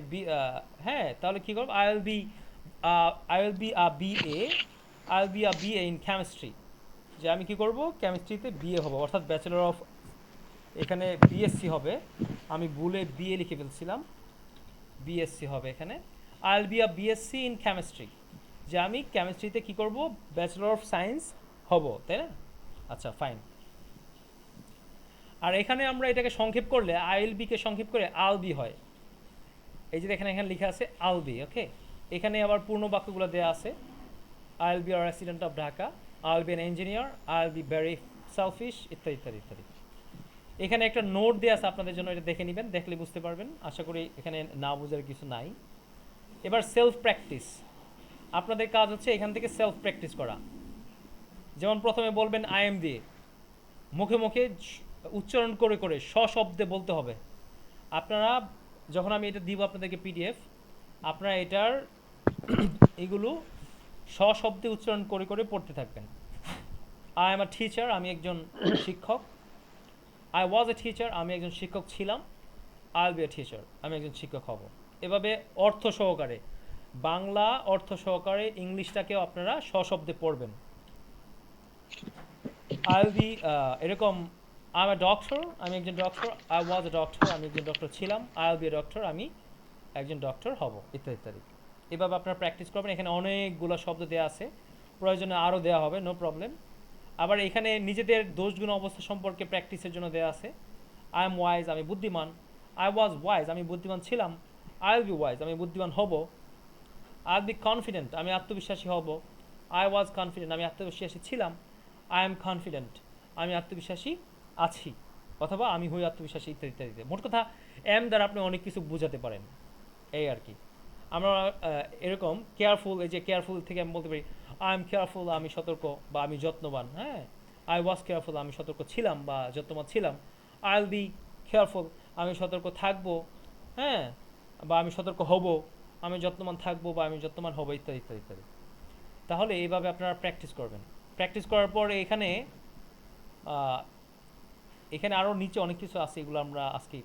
হ্যাঁ, তাহলে কী করব, I will be a BA, I will be a BA in chemistry, যে আমি কি করব, কেমিস্ট্রিতে বিএ হব, অর্থাৎ ব্যাচেলর অফ, এখানে বিএসসি হবে, আমি ভুলে বিএ লিখে ফেলছিলাম, বিএসসি হবে এখানে। I will be a BSc in chemistry, যে আমি কেমিস্ট্রিতে কি করব, ব্যাচেলর অফ সায়েন্স হব, তাই না? আচ্ছা ফাইন। আর এখানে আমরা এটাকে সংক্ষেপ করলে, আই উইল বিকে সংক্ষেপ করে আল বি হয়। এই যে এখানে লেখা আছে আল বি। ওকে, এখানে আবার পূর্ণ বাক্যগুলো দেওয়া আছে। I will be a resident of Dhaka, I will be an engineer, I will be very shellfish, ইত্যাদি ইত্যাদি ইত্যাদি। এখানে একটা নোট দেওয়া আছে আপনাদের জন্য, এটা দেখে নেবেন, দেখলে বুঝতে পারবেন। আশা করি এখানে না বোঝার কিছু নাই। এবার সেলফ প্র্যাকটিস, আপনাদের কাজ হচ্ছে এখান থেকে সেলফ প্র্যাকটিস করা। যেমন প্রথমে বলবেন আই এম দিয়ে, মুখে মুখে উচ্চারণ করে করে সশব্দে বলতে হবে। আপনারা যখন আমি এটা দিব আপনাদেরকে পিডিএফ, আপনারা এটার এগুলো সশব্দে উচ্চারণ করে করে পড়তে থাকবেন। আই এম আ টিচার, আমি একজন শিক্ষক। আই ওয়াজ এ টিচার, আমি একজন শিক্ষক ছিলাম। I will B a teacher, আমি একজন শিক্ষক হব। এভাবে অর্থ সহকারে, বাংলা অর্থ সহকারে ইংলিশটাকেও আপনারা সশব্দে পড়বেন। আই উইল বি এরকম আই এম এ ডক্টর, আমি একজন doctor, I was a doctor, আমি একজন ডক্টর ছিলাম, I will B a doctor, আমি একজন ডক্টর হব, ইত্যাদি ইত্যাদি। এভাবে আপনারা প্র্যাকটিস করবেন। এখানে অনেকগুলো শব্দ দেওয়া আছে, প্রয়োজনে আরও দেওয়া হবে, নো প্রবলেম। আবার এখানে নিজেদের দোষগুণ অবস্থা সম্পর্কে প্র্যাকটিসের জন্য দেওয়া আছে। আই এম ওয়াইজ, আমি বুদ্ধিমান, আই ওয়াজ ওয়াইজ, আমি বুদ্ধিমান ছিলাম, আই উইল বি ওয়াইজ, আমি বুদ্ধিমান হব, আই উইল বি কনফিডেন্ট, আমি আত্মবিশ্বাসী হব, আই ওয়াজ কনফিডেন্ট, আমি আত্মবিশ্বাসী ছিলাম, আই এম কনফিডেন্ট, আমি আত্মবিশ্বাসী আছি, অথবা আমি হই আত্মবিশ্বাসী, ইত্যাদি ইত্যাদিতে। মোট কথা এম দ্বারা আপনি অনেক কিছু বোঝাতে পারেন, এই আর কি। আমরা এরকম কেয়ারফুল, এই যে কেয়ারফুল থেকে আমি বলতে পারি আই এম কেয়ারফুল, আমি সতর্ক বা আমি যত্নবান, হ্যাঁ। আই ওয়াজ কেয়ারফুল, আমি সতর্ক ছিলাম বা যত্নবান ছিলাম, আই উইল বি কেয়ারফুল, আমি সতর্ক থাকবো, হ্যাঁ, বা আমি সতর্ক হব, আমি যত্নবান থাকবো বা আমি যত্নবান হব, ইত্যাদি ইত্যাদি ইত্যাদি। তাহলে এইভাবে আপনারা প্র্যাকটিস করবেন। প্র্যাকটিস করার পরে এখানে এখানে আরও নিচে অনেক কিছু আছে, এগুলো আমরা আজকে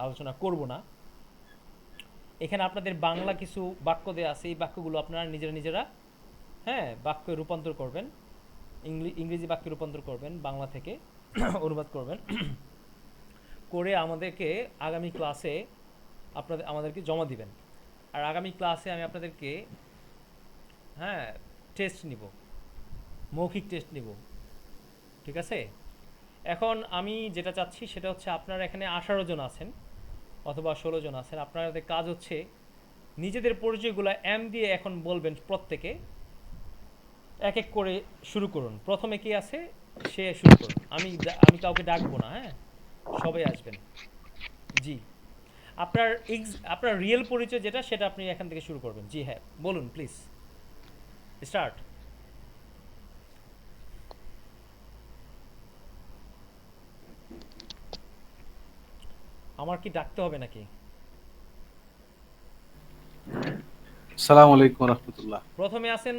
আলোচনা করব না। এখানে আপনাদের বাংলা কিছু বাক্য দেওয়া আছে, এই বাক্যগুলো আপনারা নিজেরা নিজেরা, হ্যাঁ, বাক্যে রূপান্তর করবেন, ইংরেজি বাক্যে রূপান্তর করবেন, বাংলা থেকে অনুবাদ করবেন, করে আমাদেরকে আগামী ক্লাসে আমাদেরকে জমা দিবেন। আর আগামী ক্লাসে আমি আপনাদেরকে, হ্যাঁ, টেস্ট নিব, মৌখিক টেস্ট নিব, ঠিক আছে? এখন আমি যেটা চাচ্ছি সেটা হচ্ছে, আপনারা এখানে 18 জন আছেন অথবা 16 জন আছেন, আপনাদের কাজ হচ্ছে নিজেদের পরিচয়গুলো এম দিয়ে এখন বলবেন, প্রত্যেকে এক এক করে শুরু করুন। প্রথমে কি আছে সে শুরু করুন, আমি কাউকে ডাকবো না, হ্যাঁ, সবাই আসবেন। জি, আপনার রিয়েল পরিচয় যেটা, সেটা আপনি এখান থেকে শুরু করবেন। জি হ্যাঁ, বলুন প্লিজ, স্টার্ট। আমার কি ডাকতে হবে নাকি? আসসালামু আলাইকুম রহমতুল্লাহ। প্রথমে আছেন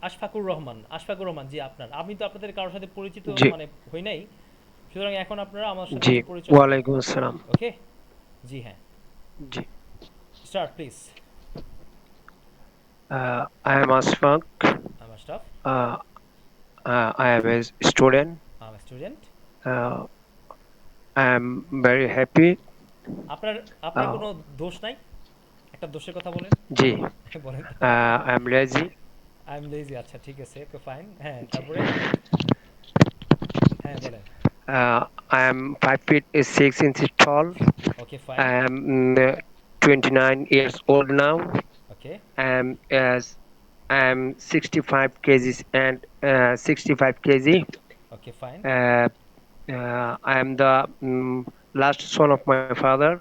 আশফাকুর রহমান। আশফাকুর রহমান, জি আপনার। আমি তো আপনাদের কারোর সাথে পরিচিত জি মানে হই নাই, সুতরাং এখন আপনারা আমার সাথে জি একটু পরিচয় হন। ওয়ালাইকুম আসসালাম। ওকে, জি হ্যাঁ, জি start please. I am Asfaq. আমার staff, uh, I am a student. আমার student. uh, I am very happy. আপনার আপনার uh, কোনো দোষ নাই? একটা দোষের কথা বলেন। জি বলেন তো। I am lazy. I am lazy, আচ্ছা ঠিক আছে, ওকে ফাইন, হ্যাঁ, জি তারপরে হ্যাঁ বলেন। I am 5 feet 6 inches tall. Okay I fine, am 29 years old now. Okay I am as I am 65 kgs and 65 kg. Okay fine, uh, I am the last son of my father.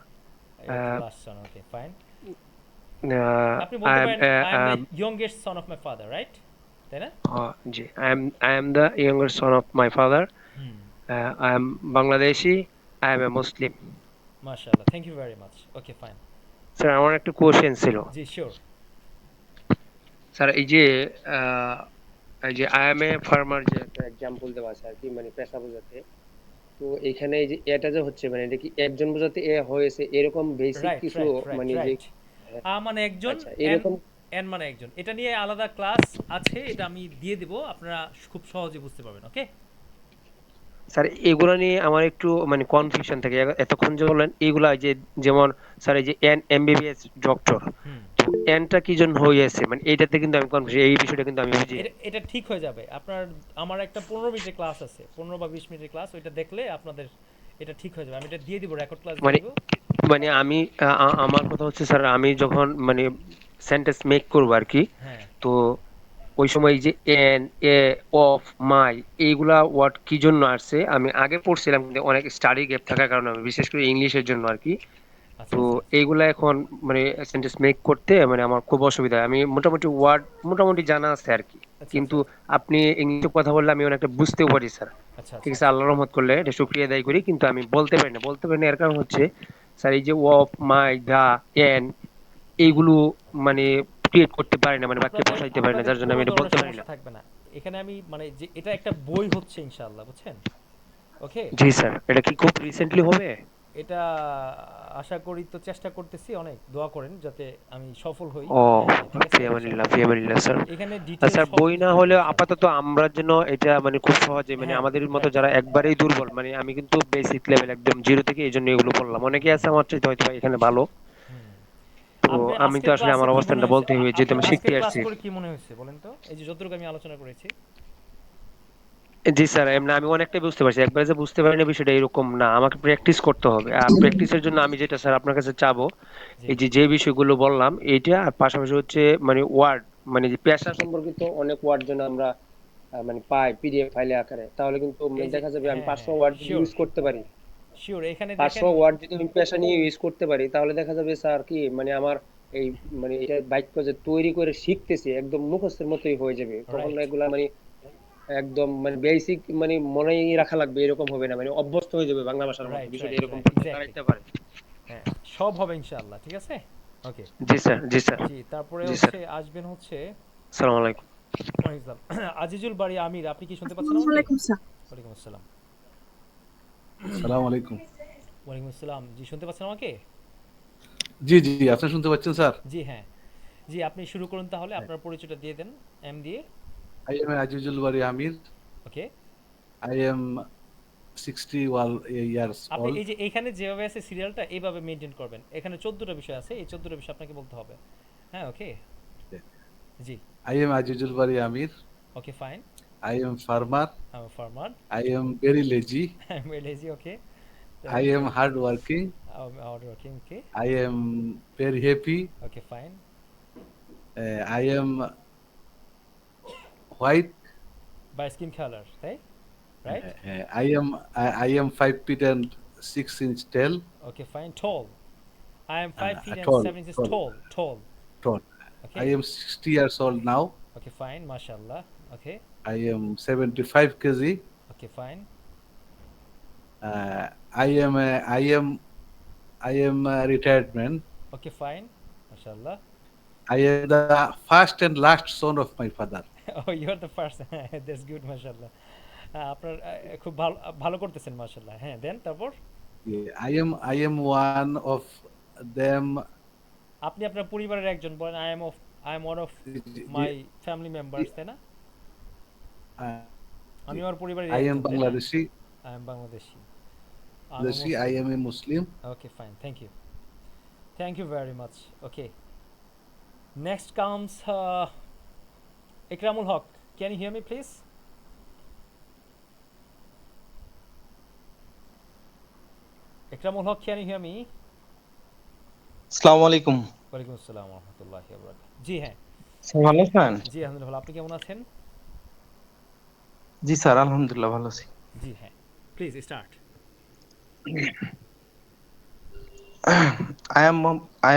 Okay uh, last son, okay fine. uh, আপনি বলতে I am পারেন I am the youngest son of my father, right? তাই না? জি, I am the younger son of my father. হুম, I am Bangladeshi. I am a Muslim. মাশাআল্লাহ, thank you very much. Okay fine, sir আমার একটা question ছিল। জি sure. Sir আহ, এই যে I am a farmer যে একটা এক্সাম্পল দেওয়া আছে আর কি, মানে পেশা বোঝাতে। তো এখানে এই যে এটা যে হচ্ছে, মানে এটা কি একজন বোঝাতে এ হয়েছে এরকম বেসিক রাইট কিছু, রাইট রাইট মানে যে রাইট। মানে একজন, আচ্ছা এন, এরকম। এন মানে একজন, এটা নিয়ে আলাদা ক্লাস আছে, এটা আমি দিয়ে দিব, আপনারা খুব সহজে বুঝতে পারবেন। ওকে, স্যার এগুলো নিয়ে আমার একটু মানে কনফিউশন থাকে এতক্ষণ যে বললেন এইগুলা, যে যেমন স্যার এই যে এমবিবিএস ডক্টর, হুম, তো এনটা কি জন্য হয়েছে, মানে এইটাতে কিন্তু আমি কনফিউজ, এই বিষয়টা কিন্তু আমি বুঝি। এটা এটা ঠিক হয়ে যাবে আপনার। আমার একটা 15 মিনিটের ক্লাস আছে, 15 বা 20 মিনিটের ক্লাস, ওইটা দেখলে আপনাদের এটা ঠিক হয়ে যাবে। আমি এটা দিয়ে দিব, রেকর্ড ক্লাস দিয়ে মানে দিব। মানে আমি আমার কথা হচ্ছে স্যার, আমি যখন মানে সেন্টেন্স মেক করবো আর কি, হ্যাঁ, তো ওই সময় এই যে এন, এ, অফ, মাই, এইগুলা ওয়ার্ড কি জন্য আসছে আমি আগে পড়ছিলাম, কিন্তু অনেক স্টাডি গ্যাপ থাকার কারণে আমি বিশেষ করে ইংলিশের জন্য আর কি। আচ্ছা তো আচ্ছা আচ্ছা এইগুলা এখন মানে সেন্টেন্স মেক করতে মানে আমার খুব অসুবিধা হয়। আমি মোটামুটি ওয়ার্ড মোটামুটি জানা আছে আর কি, আচ্ছা কিন্তু আচ্ছা আপনি ইংলিশে কথা বললে আমি অনেকটা বুঝতেও পারি স্যার। আচ্ছা ঠিক আচ্ছা আছে, আল্লাহর রহমত করলে এটা শুকরিয়া আদায় করি, কিন্তু আমি বলতে পারি না এর কারণ হচ্ছে স্যার এই যে অফ, মাই, দা, এন, এইগুলো মানে ক্রিয়েট করতে পারি না, মানে বাক্যে আপনাদের বসাইতে পারি না, আপনাদের যার জন্য কোনো আমি এটা ধরনের বলতে পারি সমস্যা না। থাকবে না। এখানে আমি মানে যে এটা একটা বই হচ্ছে ইনশাআল্লাহ, বুঝছেন? ওকে, জি স্যার, এটা কি খুব রিসেন্টলি হবে? এটা আশা করি তো চেষ্টা করতেছি অনেক দোয়া করেন যাতে আমি সফল হই ও ঠিক আছে ফিয়ামানিল্লাহ ফিয়ামানিল্লাহ স্যার। এখানে ডিটেইলস স্যার সব বই কিছু না থাকবে হলেও ইনশাআল্লাহ আপাতত আমরা যেন এটা মানে খুব সহজে মানে হ্যাঁ আমাদের মতো রাইট যারা একবারেই দুর্বল, মানে আমি কিন্তু বেসিক লেভেল একদম জিরো থেকে এই জন্য এগুলো বললাম। অনেকে আছে আমার চাইতে হয়তো বা এখানে ভালো, তো আপনার আমি তো আজকের আসলে ক্লাসে আমার কি মনে অবস্থানটা হয়েছে বলতে হবে যেহেতু আপনার আমি শিখতে আজকের ক্লাস আসছি। করে কি মনে হয়েছে বলেন তো এই যে যতটুকু আমি আলোচনা করেছি জি স্যার, এমনি আমি অনেকটাই বুঝতে পারছি। একবারে যে বুঝতে পারি না বিষয়টা এরকম না, আমাকে প্র্যাকটিস করতে হবে। আর প্র্যাকটিসের জন্য আমি যেটা স্যার আপনার কাছে চাবো, জি এই যে যে বিষয়গুলো বললাম এইটা, আর পাশাপাশি হচ্ছে মানে ওয়ার্ড, মানে যে পেশা সম্পর্কিত অনেক ওয়ার্ড যেন আমরা মানে পাই পিডিএফ ফাইলে আকারে, তাহলে কিন্তু এই যে দেখা যাবে আমি হ্যাঁ 500 হ্যাঁ ওয়ার্ড যদি শিওর ইউজ করতে পারি, শিওর এখানে দেখেন 500 ওয়ার্ড যদি আমি পেশা নিয়ে ইউজ করতে পারি, তাহলে দেখা যাবে স্যার কি মানে আমার এই মানে এটা বাক্য যে তৈরি করে শিখতেছি একদম মুখস্থের মতোই হয়ে যাবে। তখন রাইট এগুলা মানে একদম মানে বেসিক মানে মনেই রাখা লাগবে এরকম হবে না, মানে অভ্যস্ত হয়ে যাবে বাংলা ভাষার মতো, রাইট বিষয়টা রাইট এরকম রাইট এক্স্যাক্টলি দাঁড়াইতে পারে। হ্যাঁ সব হবে ইনশাআল্লাহ ঠিক আছে ওকে জি স্যার, জি স্যার, জি তারপরে জি স্যার। হচ্ছে আসবেন হচ্ছে আসসালামু আলাইকুম। ওয়ালাইকুম আসসালাম। আজিজুল বাড়ি আমির আপনি কি শুনতে পাচ্ছেন আসসালামু আমাকে আলাইকুম স্যার। ওয়ালাইকুম আসসালাম আসসালামু আলাইকুম। ওয়ালাইকুম আসসালাম জি শুনতে পাচ্ছেন আমাকে জি জি, আপনি শুনতে পাচ্ছেন স্যার? জি হ্যাঁ জি আপনি শুরু করুন তাহলে আপনার পরিচয়টা দিয়ে দেন এম দিয়ে I am Azizul Bari Amir. Okay I am 61 years আপনি ওল্ড। এই যে এখানে যেভাবে আছে সিরিয়ালটা এইভাবে মেনটেন করবেন এখানে 14টা বিষয় আছে এই 14টা বিষয় আপনাকে বলতে হবে হ্যাঁ ওকে জি I am Ajizul Bari Amir. Okay fine I am farmer. I am farmer I am very lazy. I am lazy okay I am hard working. Out working okay I am very happy. Okay fine I am white. By skin colour তাই right I am 5 feet and 6 inch tall. Okay fine tall I am 5 feet and Tall, 7 inches tall, tall. Tall. tall. I Okay. am 60 years old now. Okay, fine. Mashallah. Okay. I am 75 kg. Okay, fine. Uh, I am a, I am a retired man. Okay, fine. Mashallah. I am the first and last son of my father. Oh, you're the first. That's good, mashallah. আপনার খুব ভালো ভালো করতেছেন মাশাআল্লাহ হ্যাঁ দেন তারপর Yeah, I am one of them. আপনি আপনার পরিবারের একজন বলেন I am one of my family members তাই না Uh, আমি আমার পরিবারের I am একজন Bangladeshi. I am Bangladeshi I am a Muslim. Okay fine thank you very much okay next comes Ikramul Haque can you hear me please Ikramul Haque can you hear me আসসালামু আলাইকুম। ওয়ালাইকুম আসসালাম ওয়া রাহমাতুল্লাহি ওয়া বারাকাতুহু জি হ্যাঁ স্যার ভালো আছেন? জি আলহামদুলিল্লাহ আপনি কেমন আছেন জি স্যার আলহামদুলিল্লাহ ভালো আছি। জি হ্যাঁ please start I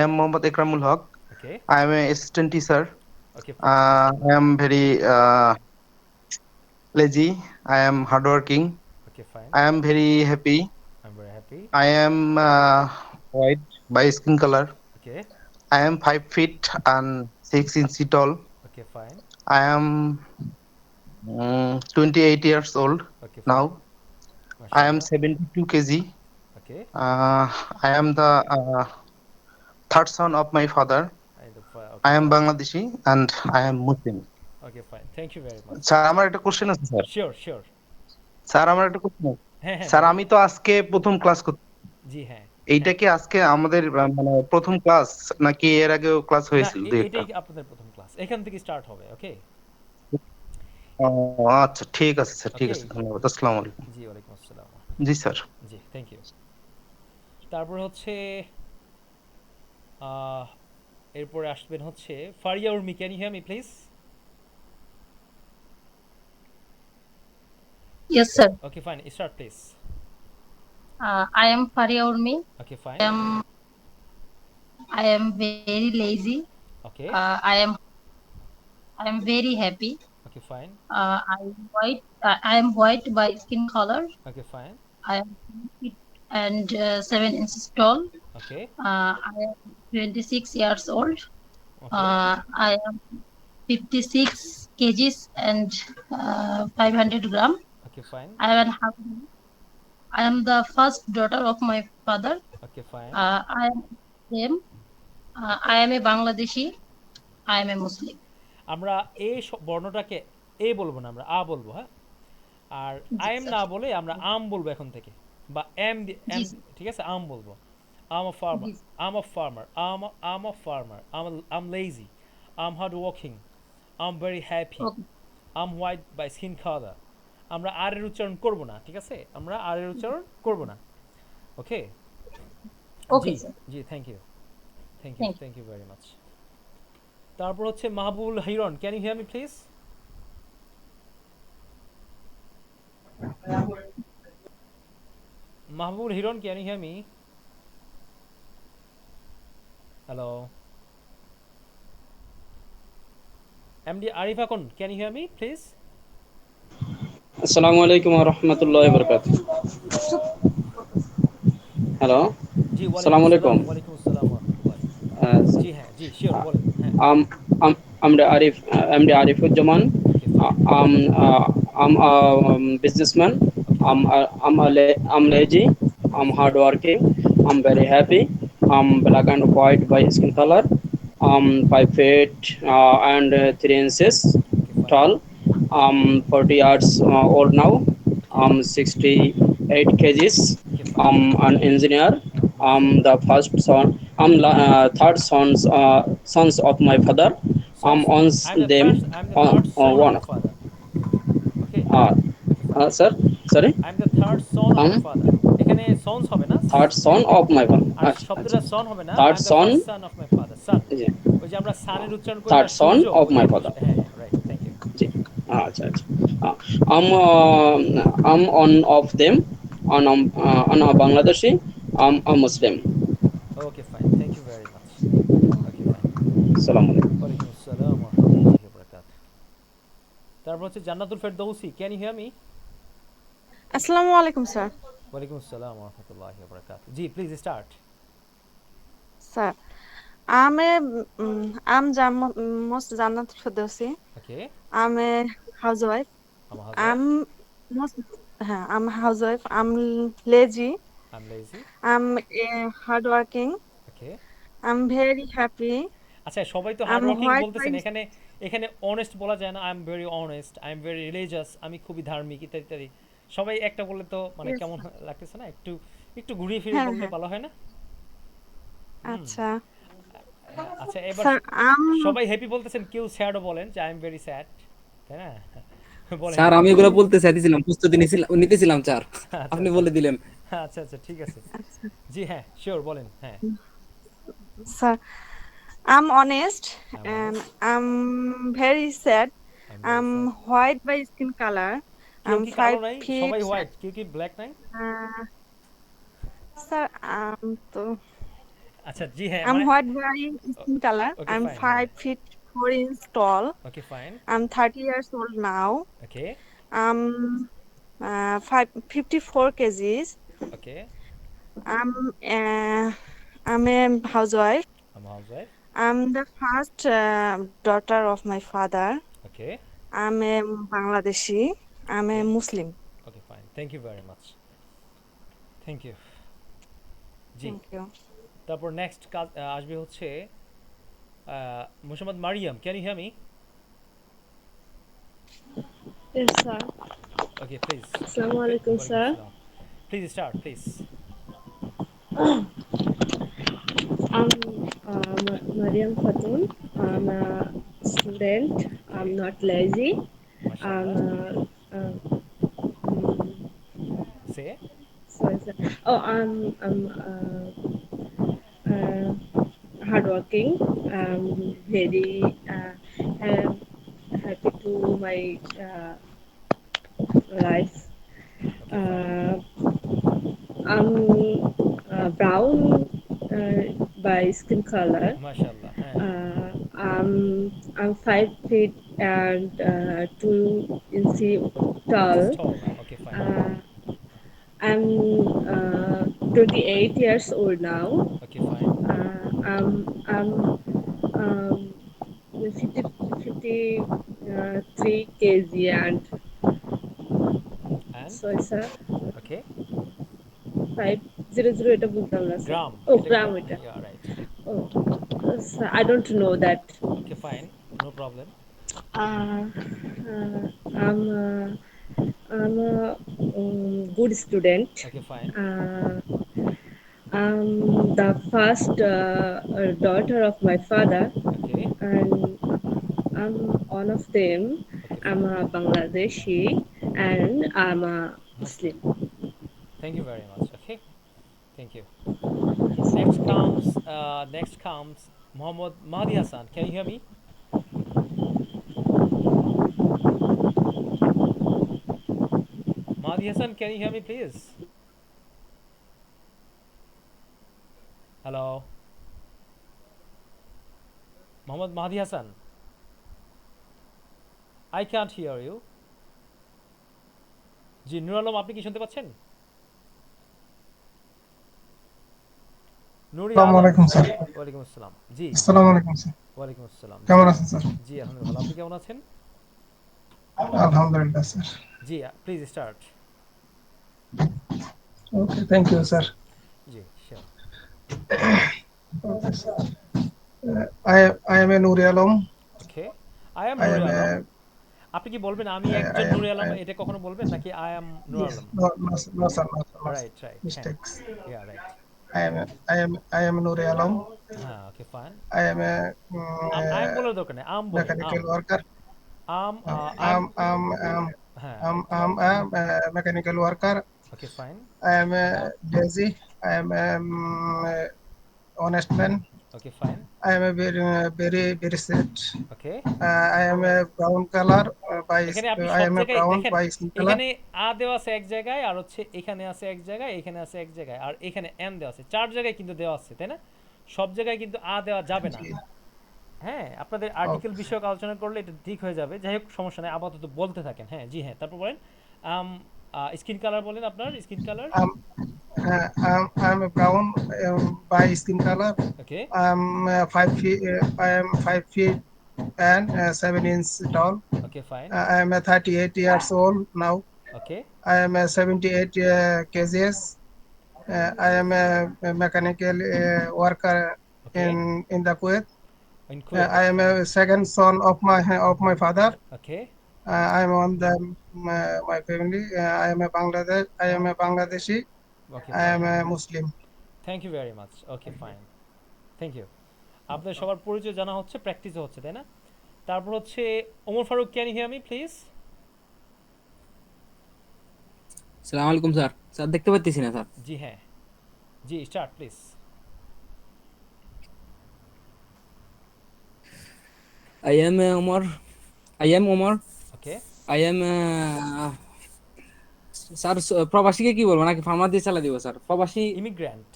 am Mohammad Ikramul Haq. Okay I am a assistant teacher. Okay I am very lazy. I am hardworking. Okay fine I am very happy. I am very happy I am white by skin color. Okay I am 5 feet and 6 inches tall. Okay fine I am 28 years old okay now. I am 72 kg. Okay I am the third son of my father. I am Bangladeshi and I am Muslim. Okay fine thank you very much sir আমার একটা question আছে sir. Sure sir আমার একটা question আছে। হ্যাঁ হ্যাঁ sir আমি তো আজকে প্রথম ক্লাস করছি। জি হ্যাঁ এইটা কি আজকে আমাদের মানে প্রথম ক্লাস নাকি এর আগেও ক্লাস না, হয়েছিল দুই একটা? এটাই আপনাদের প্রথম ক্লাস এখান থেকে স্টার্ট হবে ওকে ও আচ্ছা ঠিক আছে স্যার, ঠিক আছে, ধন্যবাদ। আসসালামু আলাইকুম। জি ওয়ালাইকুম আসসালাম জি স্যার। জি থ্যাংক ইউ তারপর হচ্ছে এরপরে আসবেন হচ্ছে Faria Urmi can you hear me please Yes, sir. Okay fine start please I am Faria Urmi. Okay fine I am very lazy. Okay I am very happy. Okay fine I am white by skin color. Okay fine I am 5 feet and 7 inches tall. Okay I am 26 years old. Okay I am 56 kgs and 500 gram. Okay fine I am an husband. I am the first daughter of my father. Okay, fine. I am Muslim. I am a Bangladeshi. I am a Muslim. আমরা এ বর্ণটাকে এ বলবো না, আমরা আ বলবো, হ্যাঁ। আর G I am sir. না বলে আমরা আম বলবো এখন থেকে, বা এম জি এম, স্যার। ঠিক আছে, আম বলবো। আম আ ফার্মার, জি am a farmer, am a farmer, am lazy, am hard working, am very happy, okay am white by skin colour. আমরা আর এর উচ্চারণ করব না, ঠিক আছে, আমরা আর এর উচ্চারণ করব না। ওকে। ওকে জি স্যার। জি, thank you, thank you, thank you. Thank you very much. তারপর হচ্ছে Mahbubul Hiron, can you hear me please? Mahbubul Hiron, can you hear me? Hello. MD Arif Akon, can you hear me please? আসসালামু আলাইকুম ওয়া রাহমাতুল্লাহি ওয়া বারাকাতুহু। হ্যালো, জি, ওয়ালাইকুম আসসালামু আসসালাম, আলাইকুম। ওয়ালাইকুম আসসালাম ওয়া রাহমাতুল্লাহি। জি হ্যাঁ, জি শিওর, বলেন, হ্যাঁ। আম আম আমরা Arif MD Arifuzzaman. Okay fine. Am am businessman. Okay I'm fine. I'm lazy. Okay I'm fine. hardworking. I'm very happy. I'm black and white by skin color. I'm 5 feet and 3 inches okay fine. tall. I'm 40 years old now. Okay. I'm 68 kgs. Okay fine. I'm an engineer. I'm মাশাআল্লাহ। the first son. I'm third sons of my father. I'm sons, on them. I am the third son of One. Your father. Okay. Uh, okay fine. sir, sorry. I am the third son of your father. এখানে sons হবে না, Third son of my father. আর আচ্ছা আচ্ছা। শব্দটা son হবে না, I Third am the son, first son of my father, sun. জি, ওই যে আমরা সানের উচ্চারণ করি না, third son সূর্য, of ওই my একই father. বিষয়। হ্যাঁ হ্যাঁ, রাইট, থ্যাংক ইউ। জি, আচ্ছা আচ্ছা। আহ, I'm on of them. On a Bangladeshi. I'm a Muslim. Okay fine, thank you very much. Okay fine. Assalamu alaikum. ওয়ালাইকুম আসসালাম ওয়া রাহমাতুল্লাহি ওয়া বারাকাতুহু। তারপর হচ্ছে Jannatul Ferdousi, can you hear me? আসসালামু আলাইকুম স্যার। ওয়ালাইকুম আসসালাম ওয়া রাহমাতুল্লাহি ওয়া বারাকাতুহু। জি, please start. Sir I'm a most Jannat Firdausi. ওকে। I'm a housewife. I'm a housewife. I'm most I'm a housewife. I'm lazy. I'm lazy. I'm hardworking. Okay. I'm very happy. আচ্ছা, সবাই তো hard I'm working white by বলতেছেন, এখানে এখানে honest বলা যায় না? I am very honest, I am very religious, আমি খুবই ধার্মিক, ইত্যাদি ইত্যাদি। সবাই একটা বললে তো মানে yes, কেমন sir. লাগতেছে না? একটু একটু ঘুরিয়ে ফিরিয়ে হ্যাঁ বললে হ্যাঁ ভালো হয় না? হুম। আচ্ছা আচ্ছা, এবার স্যার সবাই হ্যাপি বলতেছেন, কেউ স্যাডও বলেন যে আই এম ভেরি স্যাড, তাই না? বলেন স্যার একটু। আমি এগুলো বলতে চাইতেছিলাম, প্রস্তুতি নিতেছিলাম স্যার, আচ্ছা আপনি আচ্ছা বলে দিলেন। আচ্ছা আচ্ছা, ঠিক আছে। আচ্ছা জি হ্যাঁ, শিওর, বলেন, হ্যাঁ। Sir I'm honest I am and honest, I'm very sad. I am very I'm sad. white by skin color. কেউ I'm কি কালো five নাই? feet. সবাই হোয়াইট, কেউ কি ব্ল্যাক নাই? Uh, sir, তো আচ্ছা, জি হ্যাঁ, I'm মানে white by skin color. Okay I'm fine, হ্যাঁ। 5 feet 4 inches tall. Okay fine. I'm 30 years old now. Okay. I'm 54 kgs. Okay. I'm uh, I'm a housewife. I'm a housewife. I'm the first daughter of my father. Okay. I'm a Bangladeshi. I'm a okay. Muslim. Okay fine, thank you very much, thank you. জি, Thank you. তারপর next কাজ আসবে হচ্ছে Mohammad Mariam, can you hear me? Yes, sir. Okay, please. Assalamu alaikum, ওয়ালাইকুম sir. আসসালাম। Please start, please. I'm Mariam Khatun. I'm a student. I'm not lazy. I'm মাশাআল্লাহ। mm, say sorry, sir. Oh, I'm hardworking. I'm very happy to my life. Okay fine. I'm brown by skin color. মাশাআল্লাহ, হ্যাঁ। I'm 5 feet and 2 inches tall. Inches টল না, ওকে fine. Uh, I'm 28 years old now. Okay fine. I'm 53 kg and and sorry, sir. ওকে। 500 এটা বুঝলাম না sir গ্রাম ও এটা গ্রাম এটা yeah right ও sir I don't know that okay fine no problem uh, uh, I'm a good student. Okay fine I'm the first daughter of my father, okay and I'm one of them. Okay I'm fine a Bangladeshi, and I'm a Muslim. Thank you very much okay thank you Yes, sir. next comes Mohammad Mahdi Hassan. Can you hear me? Mahdi Hassan, can you hear me, please? Hello, Mohammad Mahdi Hassan. I can't hear you. জি নুর আলম আপনি কি শুনতে পাচ্ছেন? নুরি আসসালামু আলম আলাইকুম sir. ওয়ালাইকুম আসসালাম জি আসসালামু আলাইকুম স্যার। ওয়ালাইকুম আসসালাম কেমন আছেন স্যার? জি আলহামদুলিল্লাহ ভালো। আপনি কেমন আছেন? আলহামদুলিল্লাহ স্যার। জি please start. Okay, thank you sir. জি sure. Okay, sir. I am a Nuri Alam. Okay I am I Nuri am Alam. a আপনি কি বলবেন আমি I একজন am নুরি আলম I, এটা কখনো বলবেন নাকি I am Nur yes, Alam? no sir, no sir, no sir. Right right হ্যাঁ Mistakes. Yeah right I am Nuri Alam. হ্যাঁ okay fine. I am a I am বলার দরকার নেই আম বলেন mechanical worker. Um I um am হ্যাঁ a mechanical worker. Okay fine I am a lazy. I am a honest man. Okay fine I am a very sad. Okay I am a brown color এখানে আপনি I সব am a জায়গায় brown দেখেন by skin color. এখানে আ দেওয়া আছে এক জায়গায় আর হচ্ছে এখানে আছে এক জায়গায় এখানে আছে এক জায়গায় আর এখানে এম দেওয়া আছে চার জায়গায় কিন্তু দেওয়া আছে তাই না? সব জায়গায় কিন্তু আ দেওয়া যাবে না। জি। হ্যাঁ আপনাদের আর্টিকেল বিষয়ক আলোচনা করলে এটা ঠিক হয়ে যাবে। যাই হোক সমস্যা নেই আপাতত বলতে থাকেন। হ্যাঁ জি হ্যাঁ তারপর বলেন স্কিন কালার বলেন আপনার skin colour. I'm a brown by skin color. Okay I'm 5 feet. I am 5 feet and 7 inch tall. Okay fine I am 38 years old now. Okay I am 78 kgs. I am a mechanical worker okay in the Kuwait. In Kuwait I am a second son of my father. Okay I am on my family. I am a Bangladeshi. Okay I am fine a Muslim. Thank you very much okay fine thank you. আপনাদের সবার পরিচয় জানা হচ্ছে প্র্যাকটিসও হচ্ছে তাই না? তারপর হচ্ছে Omar Faruk can you hear me please? আসসালামু আলাইকুম স্যার। স্যার দেখতে পাচ্ছি না স্যার। জি হ্যাঁ জি start please. I am Omar. I am Omar. Okay I am sir প্রবাসীকে কি বলবো নাকি ফার্মার দিয়ে চালা দিব স্যার? প্রবাসী immigrant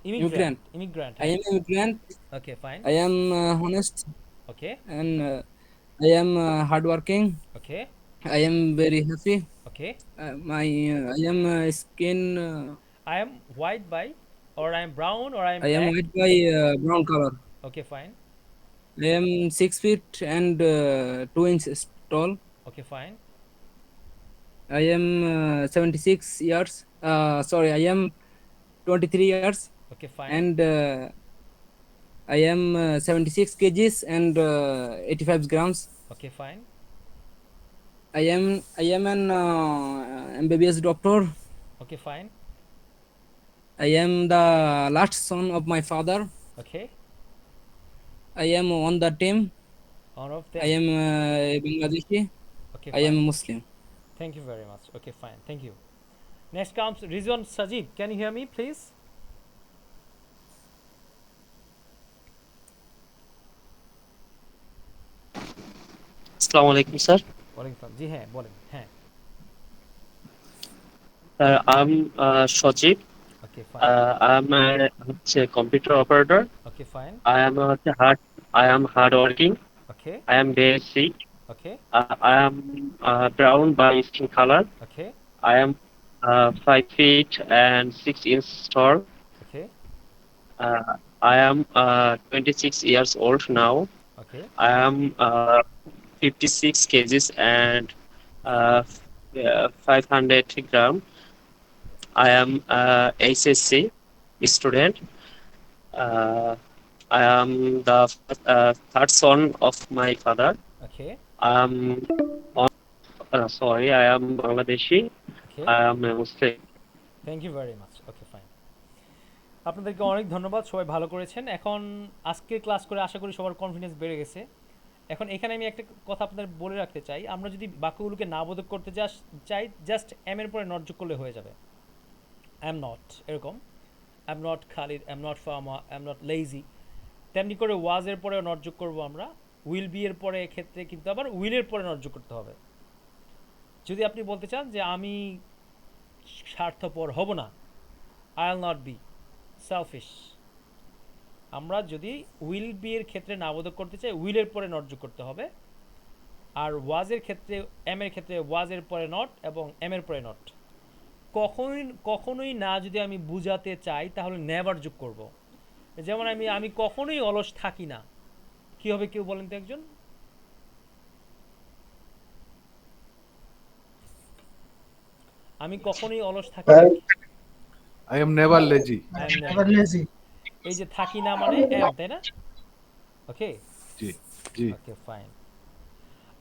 immigrant. Immigrant I am immigrant. Okay fine I am honest okay and I am hardworking. Okay I am very happy. Okay I am skin. I am white by or I am brown or I am I am black. white by brown color. Okay fine I am 6 feet and 2 inches tall. okay fine I am 76 years. Sorry, I am 23 years okay fine and I am 76 kgs and 85 grams. okay fine I am an MBBS doctor. okay fine I am the last son of my father. okay I am on the team. all of them I am Bangladeshi. okay I fine. am Muslim. Thank you very much okay fine thank you. Next comes Rizwan Sajid, can you hear me please? আসসালামু আলাইকুম sir. ওয়ালাইকুম আসসালাম জি হ্যাঁ বলেন হ্যাঁ sir আম সচিব। okay fine I am হচ্ছে computer operator. okay fine I am hard working. okay I am very sick. okay I am brown by skin color. okay I am 5 feet and 6 inches tall. okay I am 26 years old now. okay I am 56 kgs and 500 gram. I am HSC student. I am the third son of my father. Okay. I am sorry, I am Bangladeshi. Okay. I am a Muslim. Thank you very much. Okay fine, আপনাদেরকে অনেক ধন্যবাদ, সবাই ভালো করেছেন। এখন আজকে class করে আশা করি সবার কনফিডেন্স বেড়ে গেছে। এখন এখানে আমি একটা কথা আপনাদের বলে রাখতে চাই, আমরা যদি বাক্যগুলোকে নাবোধক করতে চাই, জাস্ট এম এর পরে নট যোগ করলে হয়ে যাবে। আই এম নট, এরকম I am not Khalid, I am not Pharma, I am not lazy. তেমনি করে ওয়াজ এর পরেও নট যোগ করবো আমরা। উইল বি এর পরে ক্ষেত্রে কিন্তু আবার উইলের পরে নট যোগ করতে হবে। যদি আপনি বলতে চান যে আমি স্বার্থপর হব না, I will not be shellfish. আমরা যদি উইল বি এর ক্ষেত্রে নাবোধক করতে চাই, উইলের পরে নট যোগ করতে হবে। আর ওয়াজের ক্ষেত্রে, এম এর ক্ষেত্রে ওয়াজের পরে নট এবং এম এর পরে নট। কখনোই না যদি আমি বুঝাতে চাই তাহলে নেভার যোগ করব। যেমন আমি কখনোই অলস থাকি না, কি হবে কেউ বলেন তো একজন? আমি কখনোই অলস থাকি না, I am never lazy. never lazy. এই যে থাকি না মানে এম, তাই না? ওকে জি জি। Okay fine.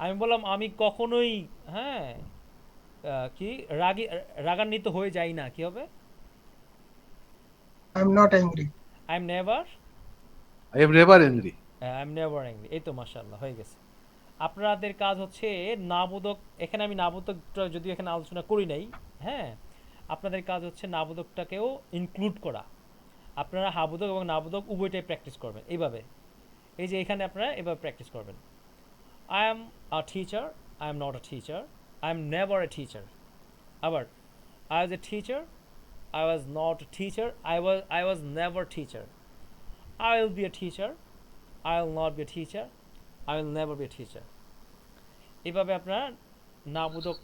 আমি বললাম আমি কখনোই, হ্যাঁ, কি রাগান্বিত হয়ে যাই না, কি হবে? I am not angry. I am never angry. এই তো মাশাআল্লাহ হয়ে গেছে। আপনাদের কাজ হচ্ছে নাবোধক, এখানে আমি নাবোধকটা যদিও এখানে আলোচনা করি নাই, হ্যাঁ, আপনাদের কাজ হচ্ছে নাবোধকটাকেও ইনক্লুড করা। আপনারা হাবোধক এবং নাবোধক উভয়টাই প্র্যাকটিস করবেন এইভাবে। এই যে এখানে আপনারা এভাবে প্র্যাকটিস করবেন। I am a teacher, I am not a teacher, I am never a teacher. আবার I was a teacher, I was not a teacher, I was never teacher. I will be a teacher, I will not be a teacher, I will never be a teacher. এইভাবে আপনারা নাবোধক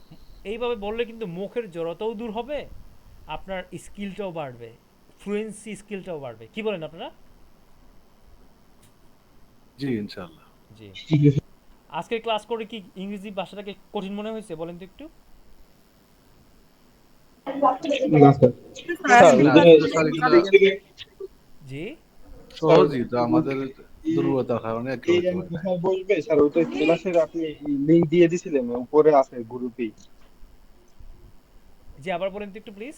এইভাবে বললে কিন্তু মুখের জড়তাও দূর হবে, আপনার স্কিলটাও বাড়বে, ফ্লুয়েন্সি স্কিলটাও বাড়বে। কি বলেন আপনারা? জি ইনশাআল্লাহ। জি। আজকের ক্লাস করে কি ইংরেজি ভাষাটাকে কঠিন মনে হয়েছে বলেন তো একটু? জি সহজই তো, আমাদের দুর্বলতার কারণে বসবে স্যার, ওটা ক্লাসের আপনি লিংক দিয়ে দিছিলেন, উপরে আছে গ্রুপেই। জি আবার বলেন তো একটু প্লিজ।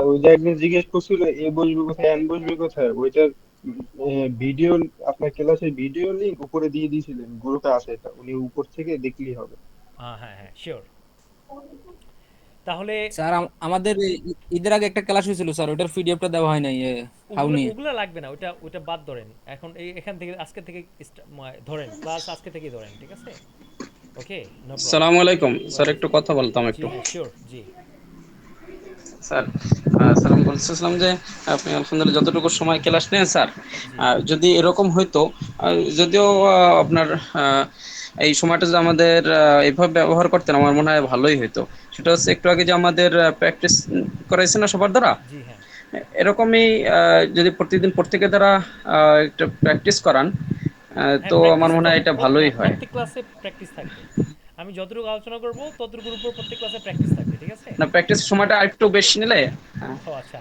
ওই যে একজন জিজ্ঞেস করছিল এ বসবে কোথায়, এন বসবে কোথায়, ওইটার ভিডিও, আপনার ক্লাসের ভিডিও লিংক উপরে দিয়ে দিয়েছিলেন, গ্রুপে আছে, এটা উনি উপর থেকে দেখলেই হবে। হ্যাঁ হ্যাঁ শিওর। তাহলে স্যার আমাদের ঈদের আগে একটা ক্লাস হয়েছিল স্যার, ওটার পিডিএফটা দেওয়া হয় নাই। ওগুলো লাগবে না, ওটা বাদ ধরেন। এখন এখান থেকে আজকে থেকে ধরেন, ক্লাস আজকে থেকেই ধরেন, ঠিক আছে? Okay no problem. আসসালামু আলাইকুম স্যার, একটু কথা বলতাম একটু। শিওর। জি স্যার, সালাম বলছিলাম যে আপনি আলহামদুলিল্লাহ যতটুকু সময় ক্লাস নেন স্যার, যদি এরকম হইতো, যদিও আপনার এই সময়টা যদি আমাদের এইভাবে ব্যবহার করতেন আমার মনে হয় ভালোই হইতো। সেটা হচ্ছে একটু আগে যে আমাদের প্র্যাকটিস করাইছে না সবার দ্বারা, এরকমই যদি প্রতিদিন প্রত্যেকের দ্বারা একটু প্র্যাকটিস করান, তো আমার মনে হয় এটা ভালোই হয়। প্রত্যেক ক্লাসে প্র্যাকটিস থাকবে, আমি যতটুকু আলোচনা করব ততটুকুর উপর প্রত্যেক ক্লাসে প্র্যাকটিস থাকবে, ঠিক আছে? না প্র্যাকটিস সময়টা আরেকটু বেশি নিলে, ও আচ্ছা,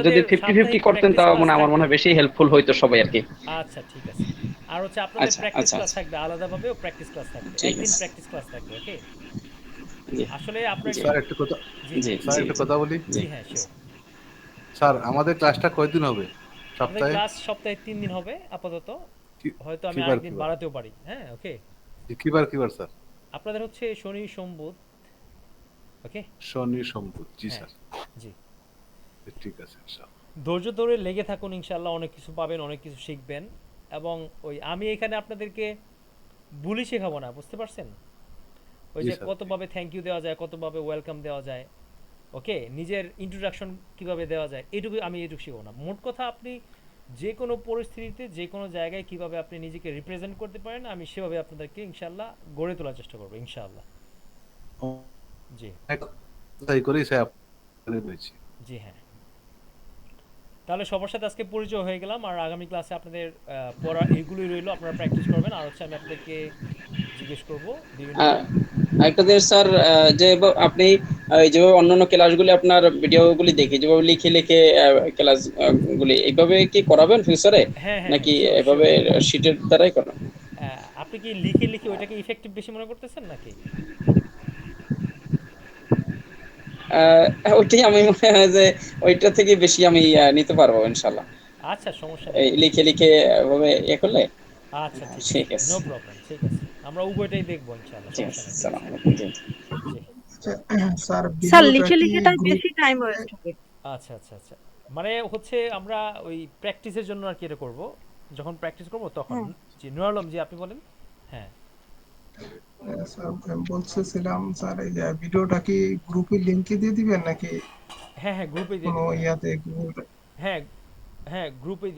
যদি 50-50 করতেন তাও মনে আমার মনে হয় বেশি হেল্পফুল হইতো সবাই আর কি। আচ্ছা ঠিক আছে। আর হচ্ছে আপনাদের প্র্যাকটিস ক্লাস থাকবে আলাদাভাবেও, প্র্যাকটিস ক্লাস থাকবে, একদিন প্র্যাকটিস ক্লাস থাকবে, ওকে? আসলে আপনার স্যার একটা কথা বলি। জি হ্যাঁ শিওর। স্যার আমাদের ক্লাসটা কয়দিন হবে সপ্তাহে? ক্লাস সপ্তাহে 3 দিন হবে আপাতত, হয়তো আমি আরেকদিন বাড়াতেও পারি। হ্যাঁ ওকে। কিবার স্যার? আপনাদের হচ্ছে শনি সোম বুধ, ওকে? শনি সোম বুধ, জি স্যার। জি ঠিক আছে ইনশাআল্লাহ। ধৈর্য ধরে লেগে থাকুন, ইনশাআল্লাহ অনেক কিছু পাবেন, অনেক কিছু শিখবেন। এবং ওই আমি এখানে আপনাদেরকে বুলি শেখাবো না, বুঝতে পারছেন? ওই যে কতভাবে থ্যাংক ইউ দেওয়া যায়, কতভাবে ওয়েলকাম দেওয়া যায়, ওকে, নিজের ইন্ট্রোডাকশন কিভাবে দেওয়া যায়, এটুকু শেখাবো না। মোট কথা আপনি যে কোনো পরিস্থিতিতে যে কোনো জায়গায় কিভাবে আপনি নিজেকে রিপ্রেজেন্ট করতে পারেন, আমি সেভাবে আপনাদেরকে ইনশাআল্লাহ গড়ে তোলার চেষ্টা করবো ইনশাআল্লাহ। জি তাই করেই স্যার বলেছি। জি হ্যাঁ, তাহলে সবার সাথে আজকে পরিচয় হয়ে গেলাম। আর আগামী ক্লাসে আপনাদের পড়া এইগুলোই রইলো, আপনারা প্র্যাকটিস করবেন। আর হচ্ছে আমি আপনাদেরকে জিজ্ঞেস করবো একটা দিন স্যার, যে আপনি এই যেভাবে অন্যান্য ক্লাসগুলি আপনার ভিডিওগুলি দেখি, যেভাবে লিখে লিখে ক্লাস গুলি এইভাবে কি করাবেন ফিউচারে, হ্যাঁ হ্যাঁ নাকি হ্যাঁ শিওর এভাবে শিটের দ্বারাই করাবেন? আপনি কি লিখে লিখে ওইটাকে ইফেক্টিভ বেশি মনে করতেছেন নাকি? ওইটাই আমি মনে হয় যে ওইটা থেকে বেশি আমি নিতে পারবো ইনশাল্লাহ, আচ্ছা সমস্যা এই নেই। লিখে লিখে এভাবে করলে। আচ্ছা ঠিক ঠিক আছে, আছে, নো প্রবলেম, ঠিক আছে, আমরা উভয়টাই দেখবো ইনশাআল্লাহ, ঠিক সমস্যা আছে, নেই। সালাম আলাইকুম। জি। জি স্যার স্যার ভিডিওটা লিখে কি লিখে তাই গ্রুপ বেশি টাইম ওয়েস্ট হবে। আচ্ছা আচ্ছা আচ্ছা, মানে হচ্ছে আমরা ওই প্র্যাকটিসের জন্য আর কি এটা করবো, যখন প্র্যাকটিস করবো তখন। হ্যাঁ জি নুর আলম, জি আপনি বলেন। হ্যাঁ স্যার আমি বলতেছিলাম স্যার এই যে ভিডিওটা কি গ্রুপে লিংকে দিয়ে দিবেন নাকি হ্যাঁ হ্যাঁ গ্রুপে দিয়ে কোনো দেবো, হ্যাঁ ইয়াতে Google হ্যাঁ হ্যাঁ গ্রুপে